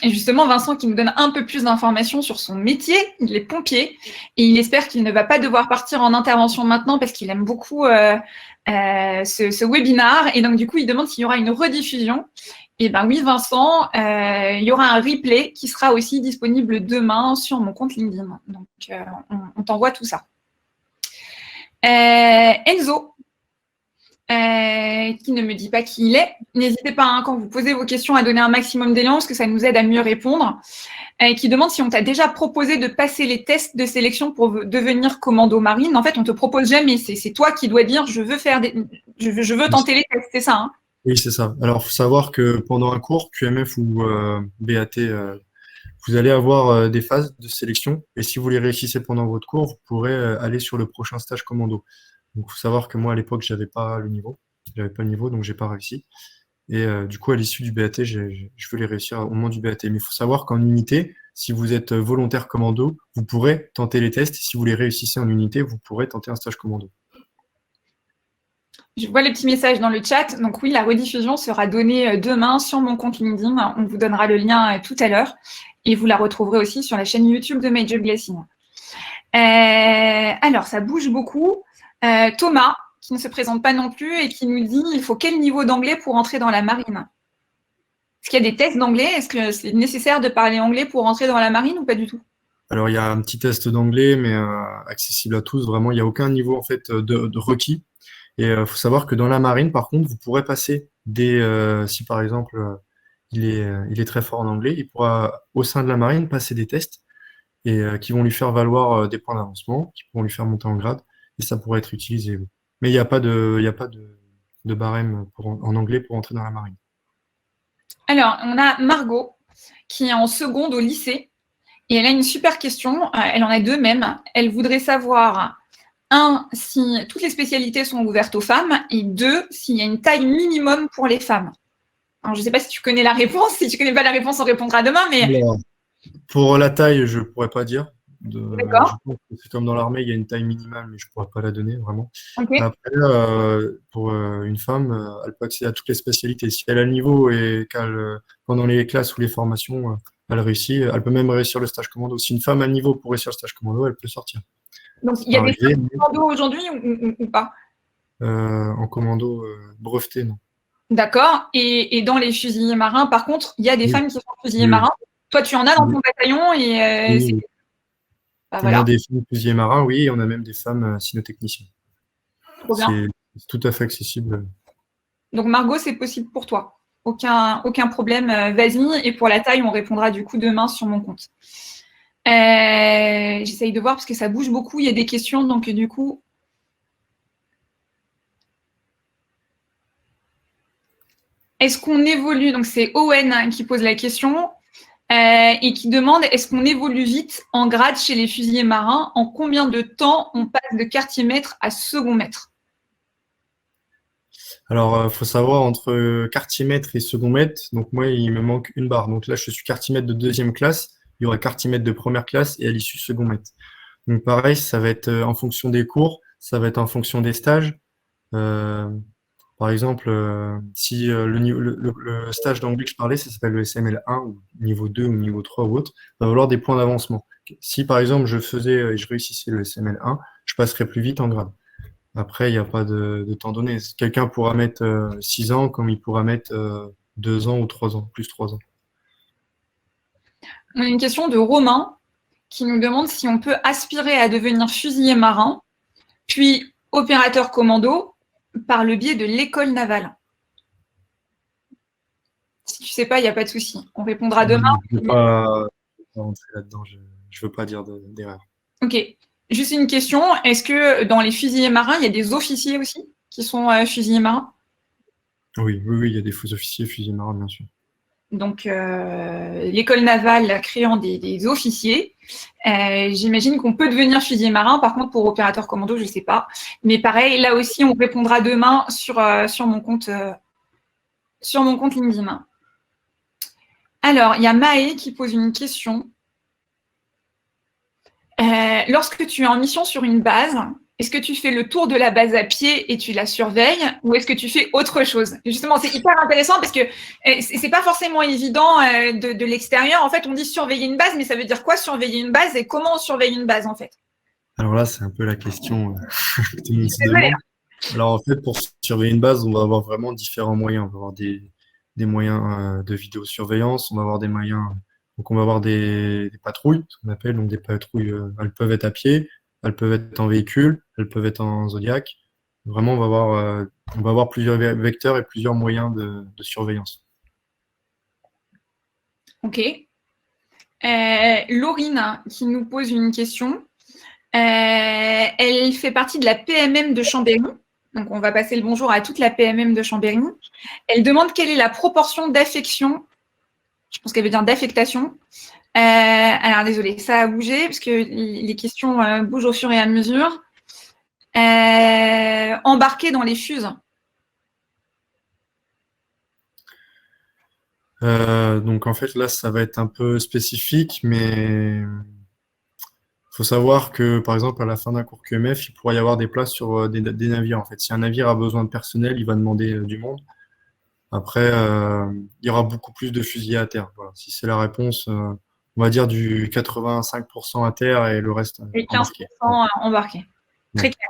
[SPEAKER 1] Et justement, Vincent qui nous donne un peu plus d'informations sur son métier, il est pompier et il espère qu'il ne va pas devoir partir en intervention maintenant parce qu'il aime beaucoup ce webinar. Et donc, du coup, il demande s'il y aura une rediffusion. Et ben oui, Vincent, il y aura un replay qui sera aussi disponible demain sur mon compte LinkedIn. Donc, on t'envoie tout ça. Enzo, qui ne me dit pas qui il est. N'hésitez pas, hein, quand vous posez vos questions, à donner un maximum d'élan, parce que ça nous aide à mieux répondre. Qui demande si on t'a déjà proposé de passer les tests de sélection pour devenir commando marine. En fait, on te propose jamais. C'est toi qui dois dire je veux tenter les tests, c'est ça, hein.
[SPEAKER 2] Oui, c'est ça. Alors, faut savoir que pendant un cours, QMF ou BAT, vous allez avoir des phases de sélection. Et si vous les réussissez pendant votre cours, vous pourrez aller sur le prochain stage commando. Donc, il faut savoir que moi, à l'époque, j'avais pas le niveau. J'avais pas le niveau, donc j'ai pas réussi. Et du coup, à l'issue du BAT, je veux les réussir au moment du BAT. Mais il faut savoir qu'en unité, si vous êtes volontaire commando, vous pourrez tenter les tests. Si vous les réussissez en unité, vous pourrez tenter un stage commando.
[SPEAKER 1] Je vois les petits messages dans le chat. Donc oui, la rediffusion sera donnée demain sur mon compte LinkedIn. On vous donnera le lien tout à l'heure. Et vous la retrouverez aussi sur la chaîne YouTube de Major Glassing. Alors, ça bouge beaucoup. Thomas, qui ne se présente pas non plus et qui nous dit il faut quel niveau d'anglais pour entrer dans la marine? Est-ce qu'il y a des tests d'anglais? Est-ce que c'est nécessaire de parler anglais pour entrer dans la marine ou pas du tout?
[SPEAKER 2] Alors, il y a un petit test d'anglais, mais accessible à tous. Vraiment, il n'y a aucun niveau en fait de requis. Et il faut savoir que dans la marine, par contre, vous pourrez passer si par exemple il est très fort en anglais, il pourra au sein de la marine passer des tests et qui vont lui faire valoir des points d'avancement, qui pourront lui faire monter en grade, et ça pourrait être utilisé. Mais il n'y a pas de barème en anglais pour entrer dans la marine.
[SPEAKER 1] Alors, on a Margot qui est en seconde au lycée et elle a une super question. Elle en a deux même. Elle voudrait savoir, un, si toutes les spécialités sont ouvertes aux femmes et deux, s'il y a une taille minimum pour les femmes. Alors, je ne sais pas si tu connais la réponse. Si tu ne connais pas la réponse, on répondra demain. Mais...
[SPEAKER 2] Alors, pour la taille, je ne pourrais pas dire.
[SPEAKER 1] D'accord.
[SPEAKER 2] Je pense que c'est comme dans l'armée, il y a une taille minimale, mais je ne pourrais pas la donner vraiment.
[SPEAKER 1] Okay.
[SPEAKER 2] Après, pour une femme, elle peut accéder à toutes les spécialités. Si elle a le niveau et qu'elle, pendant les classes ou les formations, elle réussit, elle peut même réussir le stage commando. Si une femme a le niveau pour réussir le stage commando, elle peut sortir.
[SPEAKER 1] Donc, il y a des femmes en commando aujourd'hui ou pas?
[SPEAKER 2] En commando breveté, non.
[SPEAKER 1] D'accord. Et dans les fusiliers marins, par contre, il y a des femmes qui sont fusiliers marins. Toi, tu en as dans ton bataillon et
[SPEAKER 2] oui.
[SPEAKER 1] Bah,
[SPEAKER 2] on
[SPEAKER 1] voilà.
[SPEAKER 2] a des femmes fusiliers marins, oui, et on a même des femmes cynotechniciennes. C'est tout à fait accessible.
[SPEAKER 1] Donc, Margot, c'est possible pour toi. Aucun problème, vas-y. Et pour la taille, on répondra du coup demain sur mon compte. J'essaye de voir parce que ça bouge beaucoup. Il y a des questions, donc du coup... Est-ce qu'on évolue? Donc, c'est Owen qui pose la question et qui demande est-ce qu'on évolue vite en grade chez les fusiliers marins? En combien de temps on passe de quartier maître à second maître?
[SPEAKER 2] Alors, il faut savoir entre quartier maître et second maître. Donc, moi, il me manque une barre. Donc là, je suis quartier maître de deuxième classe. Il y aura quartier maître de première classe et à l'issue, second maître. Donc, pareil, ça va être en fonction des cours, ça va être en fonction des stages. Par exemple, si le stage d'anglais que je parlais, ça s'appelle le SML1 ou niveau 2 ou niveau 3 ou autre, va valoir des points d'avancement. Si par exemple je faisais et je réussissais le SML1, je passerais plus vite en grade. Après, il n'y a pas de temps donné. Quelqu'un pourra mettre 6 ans comme il pourra mettre 2 ans ou 3 ans, plus 3 ans.
[SPEAKER 1] On a une question de Romain qui nous demande si on peut aspirer à devenir fusilier marin, puis opérateur commando, par le biais de l'école navale. Si tu ne sais pas, il n'y a pas de souci. On répondra demain.
[SPEAKER 2] Je ne veux pas rentrer là-dedans. Je ne veux pas dire d'erreur.
[SPEAKER 1] Ok. Juste une question. Est-ce que dans les fusiliers marins, il y a des officiers aussi qui sont fusiliers marins?
[SPEAKER 2] Oui, il y a des faux officiers fusiliers marins, bien sûr.
[SPEAKER 1] Donc, l'école navale créant des officiers. J'imagine qu'on peut devenir fusilier marin. Par contre, pour opérateur commando, je ne sais pas. Mais pareil, là aussi, on répondra demain sur mon compte LinkedIn. Alors, il y a Maë qui pose une question. Lorsque tu es en mission sur une base, est-ce que tu fais le tour de la base à pied et tu la surveilles ou est-ce que tu fais autre chose? Justement, c'est hyper intéressant parce que c'est pas forcément évident de l'extérieur. En fait, on dit surveiller une base, mais ça veut dire quoi surveiller une base et comment on surveille une base en fait?
[SPEAKER 2] Alors là, c'est un peu la question que tout le monde se demande. Alors en fait, pour surveiller une base, on va avoir vraiment différents moyens. On va avoir des moyens de vidéosurveillance, on va avoir des moyens. Donc on va avoir des patrouilles, ce qu'on appelle. Donc des patrouilles, elles peuvent être à pied, elles peuvent être en véhicule, elles peuvent être en Zodiac. Vraiment, on va avoir plusieurs vecteurs et plusieurs moyens de surveillance.
[SPEAKER 1] Ok. Laurine qui nous pose une question. Elle fait partie de la PMM de Chambéry. Donc, on va passer le bonjour à toute la PMM de Chambéry. Elle demande quelle est la proportion d'affection. Je pense qu'elle veut dire d'affectation. Alors, désolée, ça a bougé parce que les questions bougent au fur et à mesure. Embarquée dans les fuses.
[SPEAKER 2] Donc en fait, là, ça va être un peu spécifique, mais faut savoir que, par exemple, à la fin d'un cours QMF, il pourrait y avoir des places sur des navires. En fait, si un navire a besoin de personnel, il va demander du monde. Après, il y aura beaucoup plus de fusiliers à terre. Voilà. Si c'est la réponse, on va dire du 85% à terre et le reste
[SPEAKER 1] Et 15%
[SPEAKER 2] embarqué.
[SPEAKER 1] embarqué. Très
[SPEAKER 2] Ouais.
[SPEAKER 1] clair.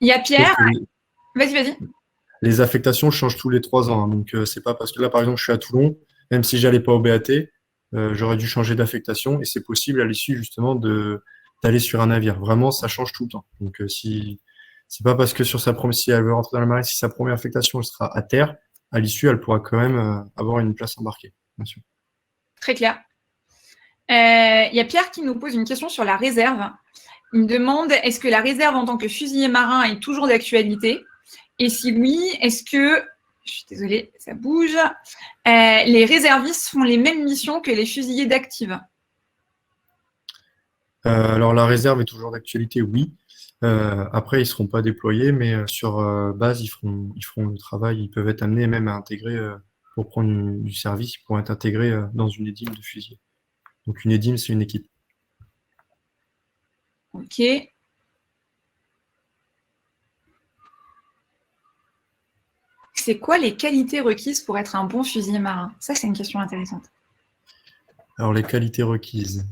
[SPEAKER 1] Il y a Pierre. Vas-y.
[SPEAKER 2] Les affectations changent tous les 3 ans. Hein. Donc, c'est pas parce que là, par exemple, je suis à Toulon, même si j'allais pas au BAT, j'aurais dû changer d'affectation et c'est possible à l'issue justement d'aller sur un navire. Vraiment, ça change tout le temps. Donc, si c'est pas parce que si elle veut rentrer dans la marine, si sa première affectation elle sera à terre, à l'issue, elle pourra quand même avoir une place embarquée, bien sûr.
[SPEAKER 1] Très clair. Il y a Pierre qui nous pose une question sur la réserve. Il me demande, est-ce que la réserve en tant que fusilier marin est toujours d'actualité? Et si oui, est-ce que, je suis désolée, ça bouge, les réservistes font les mêmes missions que les fusiliers d'active?
[SPEAKER 2] Alors, la réserve est toujours d'actualité, oui. Après, ils seront pas déployés, mais sur base, ils feront le travail. Ils peuvent être amenés même à intégrer, pour prendre du service, ils pourront être intégrés dans une édime de fusilier. Donc, une édime, c'est une équipe.
[SPEAKER 1] Ok. C'est quoi les qualités requises pour être un bon fusilier marin? Ça, c'est une question intéressante.
[SPEAKER 2] Alors, les qualités requises.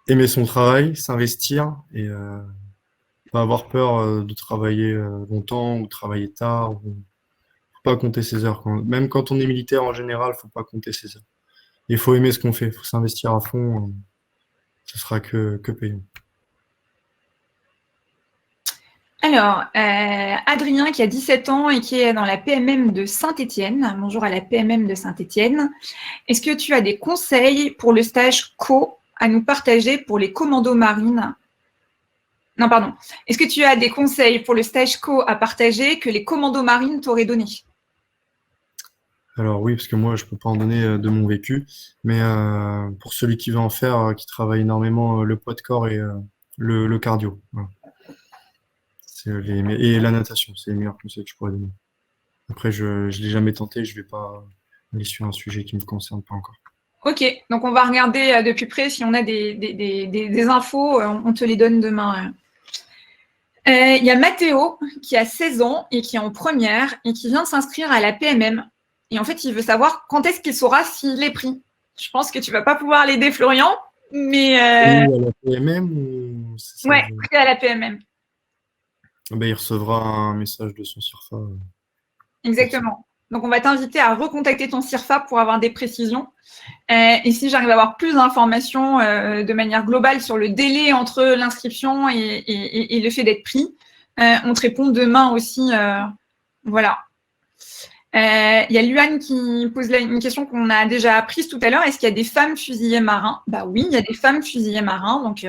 [SPEAKER 2] Aimer son travail, s'investir et pas avoir peur de travailler longtemps ou travailler tard. Faut pas compter ses heures. Même quand on est militaire en général, faut pas compter ses heures. Il faut aimer ce qu'on fait, il faut s'investir à fond. Ce sera que payant.
[SPEAKER 1] Alors, Adrien qui a 17 ans et qui est dans la PMM de Saint-Étienne. Bonjour à la PMM de Saint-Étienne. Est-ce que tu as des conseils pour le stage co à nous partager pour les commandos marines? Non, pardon. Est-ce que tu as des conseils pour le stage co à partager que les commandos marines t'auraient donné?
[SPEAKER 2] Alors oui, parce que moi, je peux pas en donner de mon vécu, mais pour celui qui veut en faire, qui travaille énormément le poids de corps et le cardio. Voilà. Et la natation, c'est les meilleurs conseils que je pourrais donner. Après, je ne l'ai jamais tenté, je vais pas aller sur un sujet qui ne me concerne pas encore.
[SPEAKER 1] Ok, donc on va regarder de plus près si on a des infos, on te les donne demain. Il y a Mathéo qui a 16 ans et qui est en première et qui vient de s'inscrire à la PMM. Et en fait, il veut savoir quand est-ce qu'il saura s'il est pris. Je pense que tu ne vas pas pouvoir l'aider, Florian, mais…
[SPEAKER 2] Ou à la PMM ou
[SPEAKER 1] ouais, pris à la PMM.
[SPEAKER 2] Ben, il recevra un message de son CIRFA.
[SPEAKER 1] Exactement. Donc, on va t'inviter à recontacter ton CIRFA pour avoir des précisions. Et si j'arrive à avoir plus d'informations de manière globale sur le délai entre l'inscription et le fait d'être pris, on te répond demain aussi. Voilà. Il y a Luan qui pose une question qu'on a déjà apprise tout à l'heure. Est-ce qu'il y a des femmes fusiliers marins? Bah oui, il y a des femmes fusiliers marins. Donc,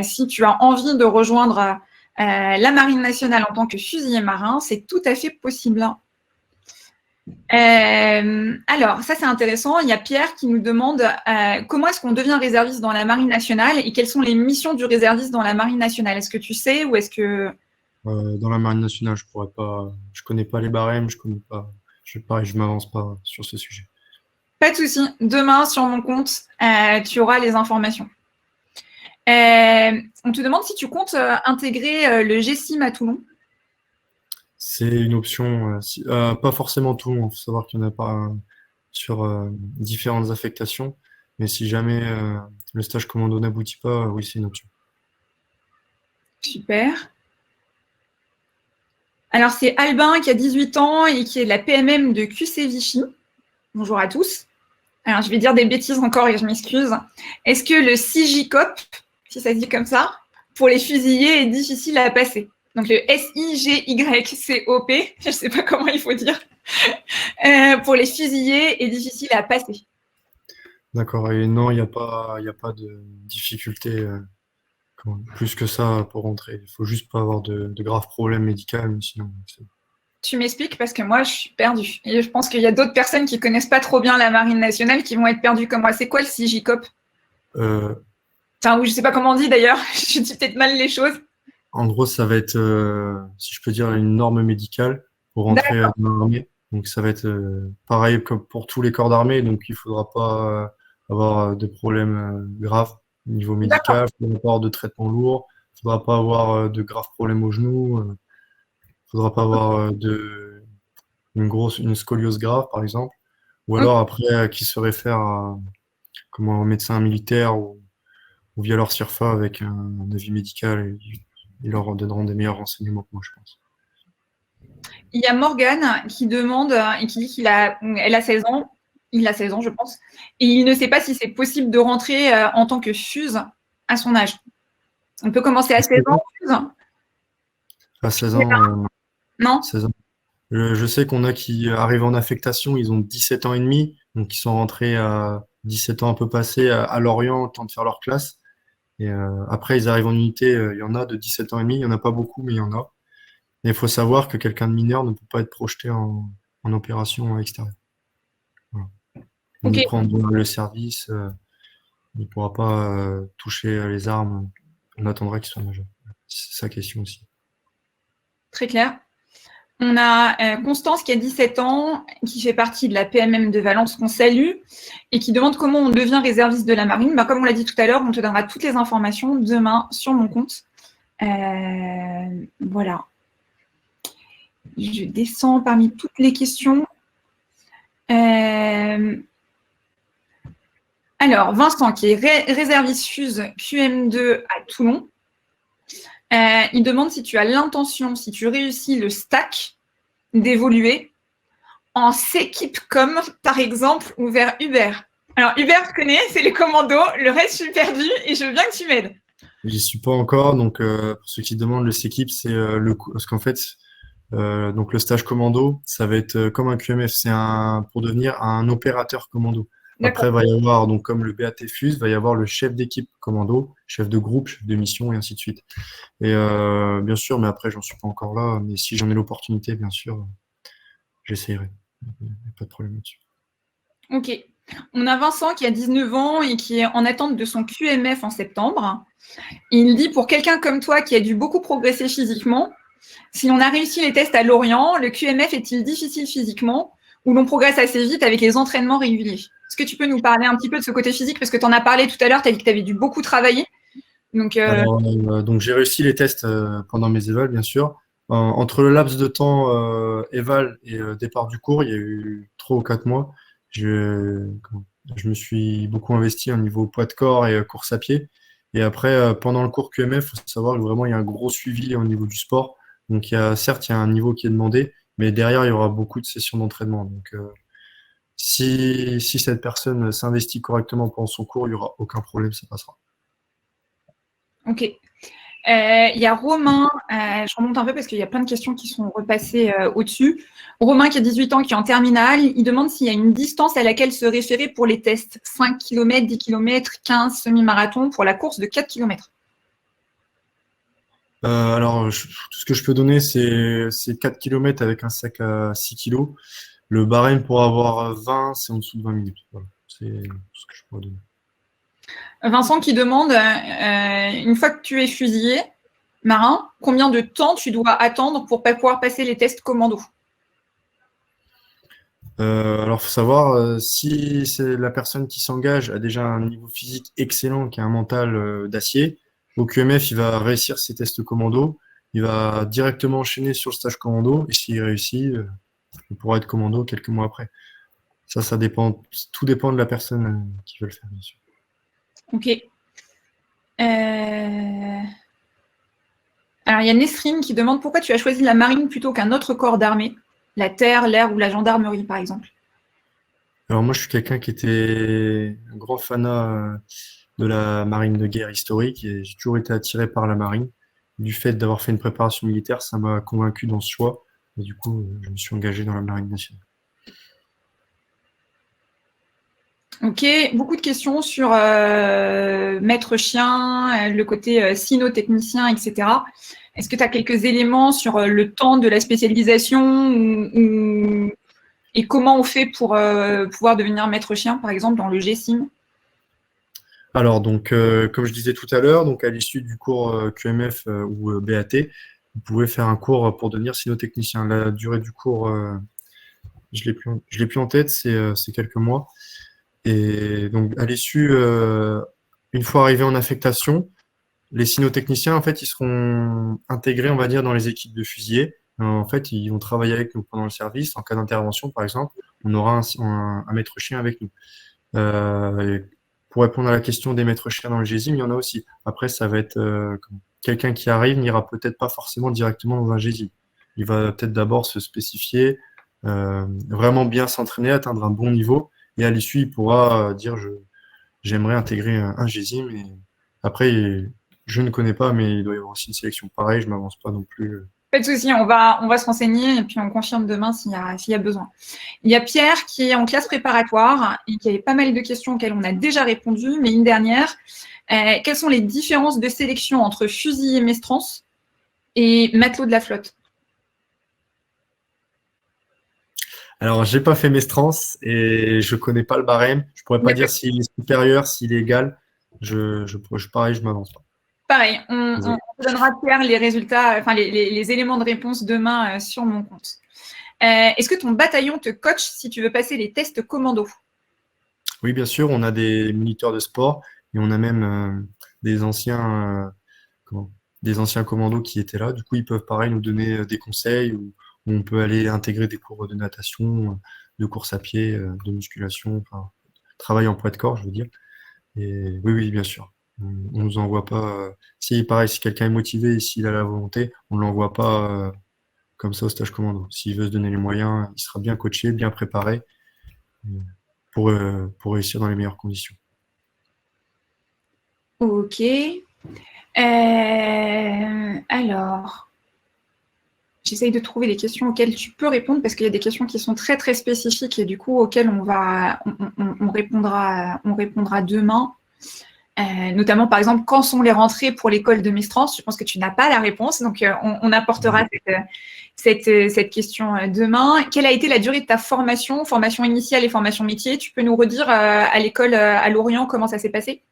[SPEAKER 1] si tu as envie de rejoindre la Marine nationale en tant que fusilier marin, c'est tout à fait possible. Alors, ça c'est intéressant. Il y a Pierre qui nous demande comment est-ce qu'on devient réserviste dans la Marine nationale et quelles sont les missions du réserviste dans la Marine nationale. Est-ce que tu sais ou est-ce que…
[SPEAKER 2] Dans la marine nationale, je pourrais pas, je connais pas les barèmes, je connais pas, pareil, je m'avance pas sur ce sujet.
[SPEAKER 1] Pas de souci. Demain, sur mon compte, tu auras les informations. On te demande si tu comptes intégrer le GSIM à Toulon.
[SPEAKER 2] C'est une option, pas forcément tout le monde. Il faut savoir qu'il n'y en a pas sur différentes affectations. Mais si jamais le stage commando n'aboutit pas, oui, c'est une option.
[SPEAKER 1] Super. Alors, c'est Albin qui a 18 ans et qui est de la PMM de QC Vichy. Bonjour à tous. Alors, je vais dire des bêtises encore et je m'excuse. Est-ce que le CJCOP, si ça se dit comme ça, pour les fusiliers est difficile à passer? Donc, le SIGYCOP, je ne sais pas comment il faut dire, pour les fusiliers est difficile à passer.
[SPEAKER 2] D'accord. Et non, il n'y a pas de difficulté plus que ça pour rentrer. Il faut juste pas avoir de graves problèmes médicaux, mais sinon, c'est bon.
[SPEAKER 1] Tu m'expliques parce que moi, je suis perdue. Et je pense qu'il y a d'autres personnes qui connaissent pas trop bien la Marine nationale qui vont être perdues comme moi. C'est quoi le CJCOP? Enfin, je sais pas comment on dit d'ailleurs. Je dis peut-être mal les choses.
[SPEAKER 2] En gros, ça va être, si je peux dire, une norme médicale pour rentrer dans l'armée. Donc, ça va être pareil comme pour tous les corps d'armée. Donc, il faudra pas avoir de problèmes graves au niveau médical. Il faudra pas avoir de traitement lourd. Il faudra pas avoir de graves problèmes au genou. Il faudra pas avoir une scoliose grave, par exemple. Ou alors, après, qui se réfère à, comment, un médecin militaire ou via leur CIRFA avec un avis médical. Ils leur donneront des meilleurs renseignements que moi, je pense.
[SPEAKER 1] Il y a Morgane qui demande et qui dit elle a 16 ans. Il a 16 ans, je pense. Et il ne sait pas si c'est possible de rentrer en tant que FUSE à son âge. On peut commencer à 16 ans, FUSE?
[SPEAKER 2] À 16 ans,
[SPEAKER 1] non.
[SPEAKER 2] 16 ans. Je sais qu'on a qui arrivent en affectation, ils ont 17 ans et demi, donc ils sont rentrés à 17 ans un peu passés à Lorient, le temps de faire leur classe. Et après, ils arrivent en unité, il y en a de 17 ans et demi, il n'y en a pas beaucoup, mais il y en a. Et il faut savoir que quelqu'un de mineur ne peut pas être projeté en opération extérieure. Voilà. Donc,
[SPEAKER 1] Okay.
[SPEAKER 2] prendre le service, il ne pourra pas toucher les armes. On attendra qu'il soit majeur. C'est sa question aussi.
[SPEAKER 1] Très clair. On a Constance qui a 17 ans, qui fait partie de la PMM de Valence, qu'on salue, et qui demande comment on devient réserviste de la marine. Bah, comme on l'a dit tout à l'heure, on te donnera toutes les informations demain sur mon compte. Voilà. Je descends parmi toutes les questions. Alors, Vincent, qui est réserviste FUSE QM2 à Toulon, il demande si tu as l'intention, si tu réussis le stack, d'évoluer en s'équipe-com, par exemple, ou vers Uber. Alors, Uber, je connais, c'est les commandos. Le reste, je suis perdue et je veux bien que tu m'aides.
[SPEAKER 2] J'y suis pas encore. Donc, pour ceux qui demandent, le s'équipe, c'est parce qu'en fait, donc le stage commando, ça va être comme un QMF. C'est pour devenir un opérateur commando. Après, il va y avoir, donc comme le BAT FUSE, il va y avoir le chef d'équipe commando, chef de groupe, chef de mission, et ainsi de suite. Et bien sûr, mais après, j'en suis pas encore là. Mais si j'en ai l'opportunité, bien sûr, j'essaierai. Il n'y a pas de problème là-dessus.
[SPEAKER 1] Ok. On a Vincent qui a 19 ans et qui est en attente de son QMF en septembre. Il dit, pour quelqu'un comme toi qui a dû beaucoup progresser physiquement, si on a réussi les tests à Lorient, le QMF est-il difficile physiquement ou l'on progresse assez vite avec les entraînements réguliers? Est-ce que tu peux nous parler un petit peu de ce côté physique? Parce que tu en as parlé tout à l'heure, tu as dit que tu avais dû beaucoup travailler. Donc,
[SPEAKER 2] donc j'ai réussi les tests pendant mes évals, bien sûr. Entre le laps de temps éval et départ du cours, il y a eu 3 ou 4 mois. Je me suis beaucoup investi au niveau poids de corps et course à pied. Et après, pendant le cours QMF, il faut savoir que vraiment il y a un gros suivi au niveau du sport. Donc certes, il y a un niveau qui est demandé, mais derrière, il y aura beaucoup de sessions d'entraînement. Donc si cette personne s'investit correctement pendant son cours, il n'y aura aucun problème, ça passera.
[SPEAKER 1] Ok. Il y a Romain, je remonte un peu parce qu'il y a plein de questions qui sont repassées au-dessus. Romain qui a 18 ans, qui est en terminale, il demande s'il y a une distance à laquelle se référer pour les tests. 5 km, 10 km, 15, semi-marathon pour la course de 4 km.
[SPEAKER 2] Alors, tout ce que je peux donner, c'est 4 km avec un sac à 6 kg. Le barème pour avoir 20, c'est en dessous de 20 minutes. Voilà. C'est ce que je pourrais donner.
[SPEAKER 1] Vincent qui demande, une fois que tu es fusillé, marin, combien de temps tu dois attendre pour pouvoir passer les tests commando?
[SPEAKER 2] Alors, faut savoir si c'est la personne qui s'engage a déjà un niveau physique excellent, qui a un mental d'acier. Au QMF, il va réussir ses tests commando. Il va directement enchaîner sur le stage commando. Et s'il réussit, il pourra être commando quelques mois après. Ça dépend. Tout dépend de la personne qui veut le faire, bien sûr.
[SPEAKER 1] Ok. Alors, il y a Nesrine qui demande pourquoi tu as choisi la marine plutôt qu'un autre corps d'armée, la terre, l'air ou la gendarmerie, par exemple.
[SPEAKER 2] Alors moi, je suis quelqu'un qui était un grand fanat de la marine de guerre historique et j'ai toujours été attiré par la marine. Du fait d'avoir fait une préparation militaire, ça m'a convaincu dans ce choix. Et du coup, je me suis engagé dans la marine nationale.
[SPEAKER 1] Ok, beaucoup de questions sur maître chien, le côté cynotechnicien, etc. Est-ce que tu as quelques éléments sur le temps de la spécialisation et comment on fait pour pouvoir devenir maître chien, par exemple, dans le GSIM?
[SPEAKER 2] Alors, donc, comme je disais tout à l'heure, donc à l'issue du cours QMF ou BAT, vous pouvez faire un cours pour devenir cynotechnicien. La durée du cours, je l'ai plus en tête, c'est quelques mois. Et donc, à l'issue, une fois arrivé en affectation, les cynotechniciens, en fait, ils seront intégrés, on va dire, dans les équipes de fusiliers. En fait, ils vont travailler avec nous pendant le service. En cas d'intervention, par exemple, on aura un maître chien avec nous. Et pour répondre à la question des maîtres chiens dans le GSIM, il y en a aussi. Après, ça va être quelqu'un qui arrive n'ira peut-être pas forcément directement dans un GSIM. Il va peut-être d'abord se spécifier, vraiment bien s'entraîner, atteindre un bon niveau, et à l'issue, il pourra dire j'aimerais intégrer un GSIM. Et après, je ne connais pas, mais il doit y avoir aussi une sélection. Pareil, je m'avance pas non plus.
[SPEAKER 1] Pas de souci, on va se renseigner et puis on confirme demain s'il y a besoin. Il y a Pierre qui est en classe préparatoire et qui avait pas mal de questions auxquelles on a déjà répondu, mais une dernière. Quelles sont les différences de sélection entre fusilier Mestrance et matelot de la flotte?
[SPEAKER 2] Alors, j'ai pas fait Mestrance et je connais pas le barème. Je pourrais pas dire s'il est supérieur, s'il est égal. Pareil, je m'avance pas.
[SPEAKER 1] Pareil, on donnera Pierre les résultats, enfin les éléments de réponse demain sur mon compte. Est-ce que ton bataillon te coach si tu veux passer les tests commando?
[SPEAKER 2] Oui, bien sûr, on a des moniteurs de sport et on a même des comment, des anciens commandos qui étaient là. Du coup, ils peuvent pareil nous donner des conseils ou on peut aller intégrer des cours de natation, de course à pied, de musculation, enfin, travail en poids de corps, je veux dire. Et oui, oui, bien sûr. On nous envoie pas. Si pareil, si quelqu'un est motivé et s'il a la volonté, on l'envoie pas comme ça au stage commando. S'il veut se donner les moyens, il sera bien coaché, bien préparé pour réussir dans les meilleures conditions.
[SPEAKER 1] Ok. Alors, j'essaye de trouver les questions auxquelles tu peux répondre parce qu'il y a des questions qui sont très très spécifiques et du coup auxquelles on répondra demain. Notamment, par exemple, quand sont les rentrées pour l'école de Mestrance? Je pense que tu n'as pas la réponse, donc on apportera cette question demain. Quelle a été la durée de ta formation initiale et formation métier? Tu peux nous redire à l'école à Lorient comment ça s'est passé?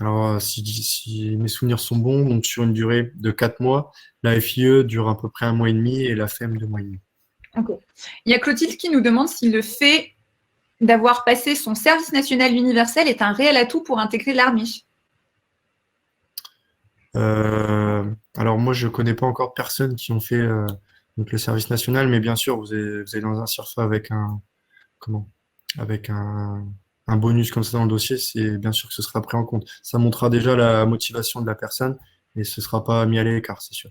[SPEAKER 2] Alors, si mes souvenirs sont bons, donc sur une durée de 4 mois, la FIE dure à peu près 1 mois et demi et la FEM 2 mois et demi.
[SPEAKER 1] Okay. Il y a Clotilde qui nous demande si le fait d'avoir passé son service national universel est un réel atout pour intégrer l'armée.
[SPEAKER 2] Alors moi, je connais pas encore personne qui ont fait donc le service national, mais bien sûr, vous êtes dans un CIRFA avec avec un bonus comme ça dans le dossier, c'est bien sûr que ce sera pris en compte. Ça montrera déjà la motivation de la personne et ce sera pas mis à l'écart, c'est sûr.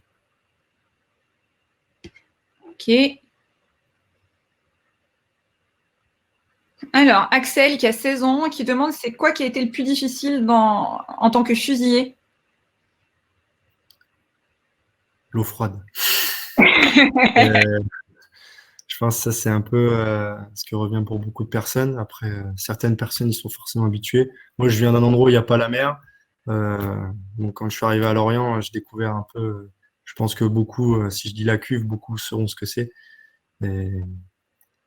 [SPEAKER 1] Ok. Alors, Axel, qui a 16 ans, qui demande c'est quoi qui a été le plus difficile en tant que fusilier?
[SPEAKER 2] L'eau froide. Je pense que ça, c'est un peu ce qui revient pour beaucoup de personnes. Après, certaines personnes, ils sont forcément habitués. Moi, je viens d'un endroit où il n'y a pas la mer. Donc, quand je suis arrivé à Lorient, j'ai découvert un peu, je pense que beaucoup, si je dis la cuve, beaucoup sauront ce que c'est. Et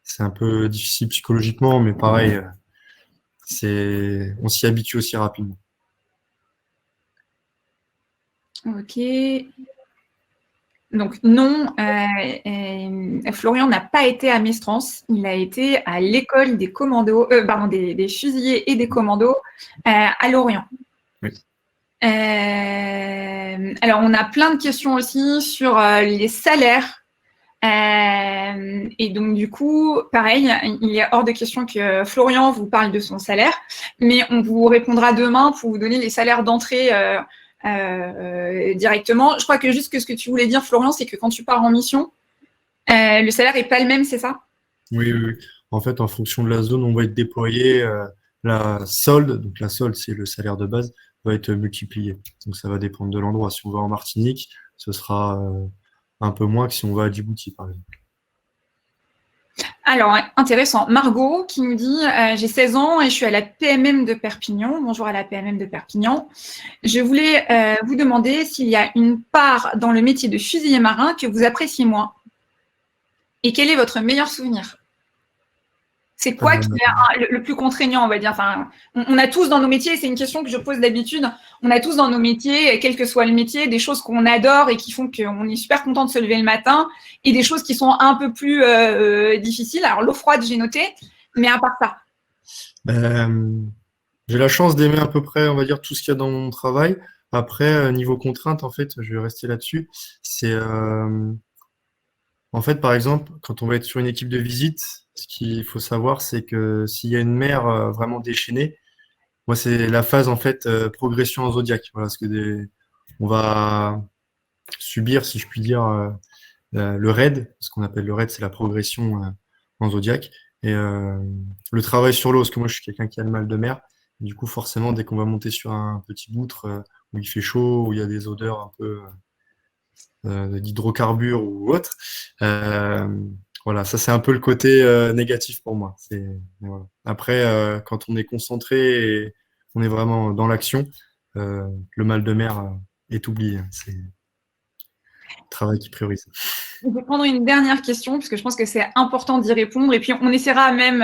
[SPEAKER 2] c'est un peu difficile psychologiquement, mais pareil, on s'y habitue aussi rapidement.
[SPEAKER 1] Ok. Donc non, Florian n'a pas été à Mistrance, il a été à l'école des commandos, des fusiliers et des commandos à Lorient.
[SPEAKER 2] Oui.
[SPEAKER 1] Alors on a plein de questions aussi sur les salaires. Et donc du coup, pareil, il est hors de question que Florian vous parle de son salaire, mais on vous répondra demain pour vous donner les salaires d'entrée directement. Je crois que juste que ce que tu voulais dire, Florian, c'est que quand tu pars en mission, le salaire n'est pas le même, c'est ça?
[SPEAKER 2] Oui, oui, oui. En fait, en fonction de la zone, on va être déployé. La solde, donc la solde, c'est le salaire de base, va être multiplié. Donc ça va dépendre de l'endroit. Si on va en Martinique, ce sera un peu moins que si on va à Djibouti, par exemple.
[SPEAKER 1] Alors, intéressant. Margot qui nous dit j'ai 16 ans et je suis à la PMM de Perpignan. Bonjour à la PMM de Perpignan. Je voulais vous demander s'il y a une part dans le métier de fusilier marin que vous appréciez moins. Et quel est votre meilleur souvenir? C'est quoi qui est le plus contraignant, on va dire? Enfin, on a tous dans nos métiers, c'est une question que je pose d'habitude, on a tous dans nos métiers, quel que soit le métier, des choses qu'on adore et qui font qu'on est super content de se lever le matin, et des choses qui sont un peu plus difficiles. Alors, l'eau froide, j'ai noté, mais à part ça.
[SPEAKER 2] J'ai la chance d'aimer à peu près, on va dire, tout ce qu'il y a dans mon travail. Après, niveau contrainte, en fait, je vais rester là-dessus. C'est en fait, par exemple, quand on va être sur une équipe de visite, ce qu'il faut savoir, c'est que s'il y a une mer vraiment déchaînée, moi, c'est la phase en fait progression en zodiaque. Voilà, parce que on va subir, si je puis dire, le raid. Ce qu'on appelle le raid, c'est la progression en zodiaque. Et le travail sur l'eau, parce que moi, je suis quelqu'un qui a le mal de mer. Du coup, forcément, dès qu'on va monter sur un petit boutre où il fait chaud, où il y a des odeurs un peu d'hydrocarbures ou autre. Voilà, ça c'est un peu le côté négatif pour moi. Voilà. Après, quand on est concentré et on est vraiment dans l'action, le mal de mer est oublié. C'est le travail qui priorise.
[SPEAKER 1] Je vais prendre une dernière question, puisque je pense que c'est important d'y répondre. Et puis, on essaiera même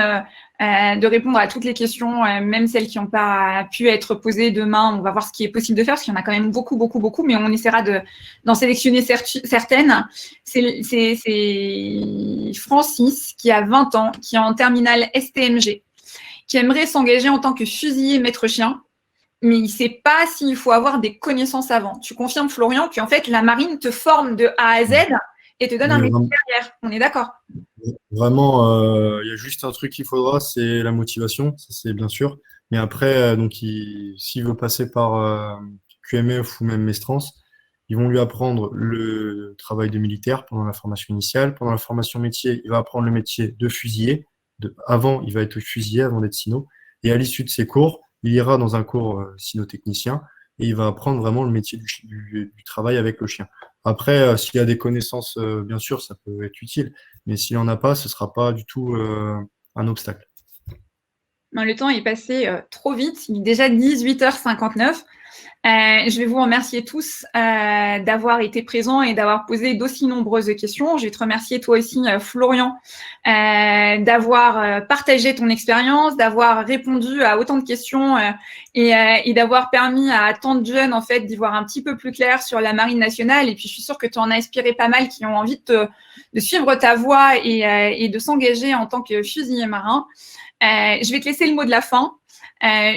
[SPEAKER 1] de répondre à toutes les questions, même celles qui n'ont pas pu être posées demain. On va voir ce qui est possible de faire, parce qu'il y en a quand même beaucoup, mais on essaiera d'en sélectionner certaines. C'est Francis, qui a 20 ans, qui est en terminale STMG, qui aimerait s'engager en tant que fusilier maître chien, mais il ne sait pas s'il faut avoir des connaissances avant. Tu confirmes, Florian, qu'en fait, la marine te forme de A à Z et te donne un métier derrière. On est d'accord?
[SPEAKER 2] Vraiment, il y a juste un truc qu'il faudra, c'est la motivation, ça c'est bien sûr. Mais après, donc, s'il veut passer par QMF ou même Mestrance, ils vont lui apprendre le travail de militaire pendant la formation initiale. Pendant la formation métier, il va apprendre le métier de fusilier. Avant, il va être fusilier avant d'être sino. Et à l'issue de ses cours, il ira dans un cours cynotechnicien et il va apprendre vraiment le métier du travail avec le chien. Après, s'il y a des connaissances, bien sûr, ça peut être utile, mais s'il n'en a pas, ce ne sera pas du tout un obstacle.
[SPEAKER 1] Non, le temps est passé trop vite, il est déjà 18h59. Je vais vous remercier tous d'avoir été présents et d'avoir posé d'aussi nombreuses questions. Je vais te remercier toi aussi, Florian, d'avoir partagé ton expérience, d'avoir répondu à autant de questions et d'avoir permis à tant de jeunes en fait d'y voir un petit peu plus clair sur la Marine nationale. Et puis je suis sûre que tu en as inspiré pas mal qui ont envie de suivre ta voie et de s'engager en tant que fusilier marin. Je vais te laisser le mot de la fin.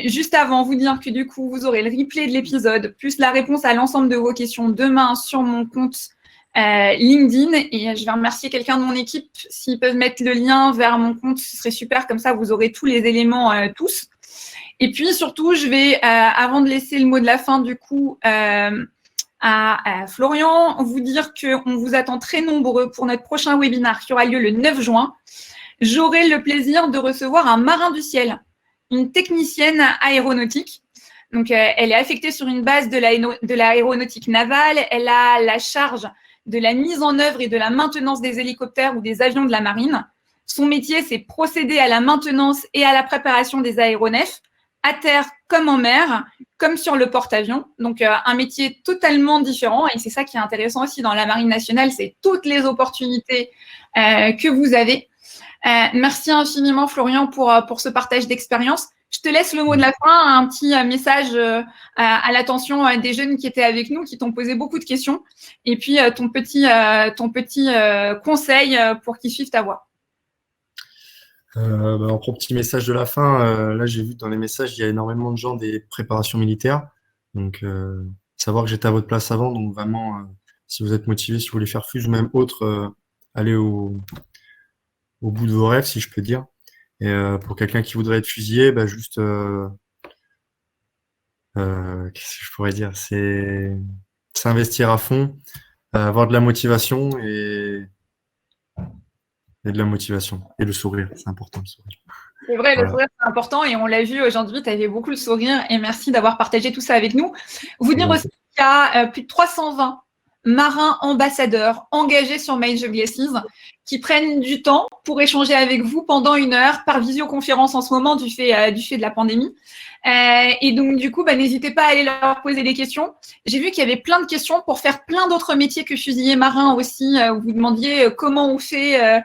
[SPEAKER 1] Juste avant, vous dire que du coup, vous aurez le replay de l'épisode, plus la réponse à l'ensemble de vos questions demain sur mon compte LinkedIn. Et je vais remercier quelqu'un de mon équipe. S'ils peuvent mettre le lien vers mon compte, ce serait super. Comme ça, vous aurez tous les éléments tous. Et puis, surtout, je vais, avant de laisser le mot de la fin, du coup, à Florian, vous dire qu'on vous attend très nombreux pour notre prochain webinaire qui aura lieu le 9 juin. J'aurai le plaisir de recevoir un marin du ciel, une technicienne aéronautique. Donc, elle est affectée sur une base de l'aéronautique navale. Elle a la charge de la mise en œuvre et de la maintenance des hélicoptères ou des avions de la marine. Son métier, c'est procéder à la maintenance et à la préparation des aéronefs, à terre comme en mer, comme sur le porte-avions. Donc, un métier totalement différent. Et c'est ça qui est intéressant aussi dans la Marine nationale, c'est toutes les opportunités que vous avez. Merci infiniment, Florian, pour ce partage d'expérience. Je te laisse le mot de la fin, un petit message à l'attention des jeunes qui étaient avec nous, qui t'ont posé beaucoup de questions, et puis ton petit conseil pour qu'ils suivent ta voie.
[SPEAKER 2] En petit message de la fin, là j'ai vu dans les messages, il y a énormément de gens des préparations militaires. Donc savoir que j'étais à votre place avant, donc vraiment, si vous êtes motivé, si vous voulez faire FUSE ou même autre, allez au bout de vos rêves, si je peux dire. Et pour quelqu'un qui voudrait être fusillé, juste qu'est-ce que je pourrais dire? C'est s'investir à fond, avoir de la motivation et de la motivation. Et le sourire, c'est important le sourire.
[SPEAKER 1] C'est vrai, le sourire, c'est important et on l'a vu aujourd'hui, tu avais beaucoup le sourire et merci d'avoir partagé tout ça avec nous. Vous dire aussi qu'il y a plus de 320 marins ambassadeurs engagés sur Major Glacis qui prennent du temps pour échanger avec vous pendant 1 heure par visioconférence en ce moment du fait de la pandémie. Et donc, du coup, n'hésitez pas à aller leur poser des questions. J'ai vu qu'il y avait plein de questions pour faire plein d'autres métiers que fusilier marin aussi. Vous demandiez comment on fait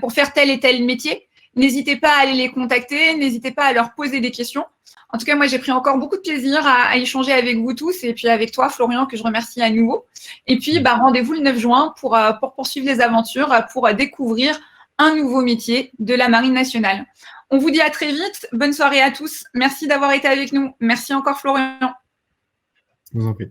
[SPEAKER 1] pour faire tel et tel métier. N'hésitez pas à aller les contacter, n'hésitez pas à leur poser des questions. En tout cas, moi, j'ai pris encore beaucoup de plaisir à échanger avec vous tous et puis avec toi, Florian, que je remercie à nouveau. Et puis, rendez-vous le 9 juin pour poursuivre les aventures, pour découvrir un nouveau métier de la Marine nationale. On vous dit à très vite. Bonne soirée à tous. Merci d'avoir été avec nous. Merci encore, Florian.
[SPEAKER 2] Je vous en prie.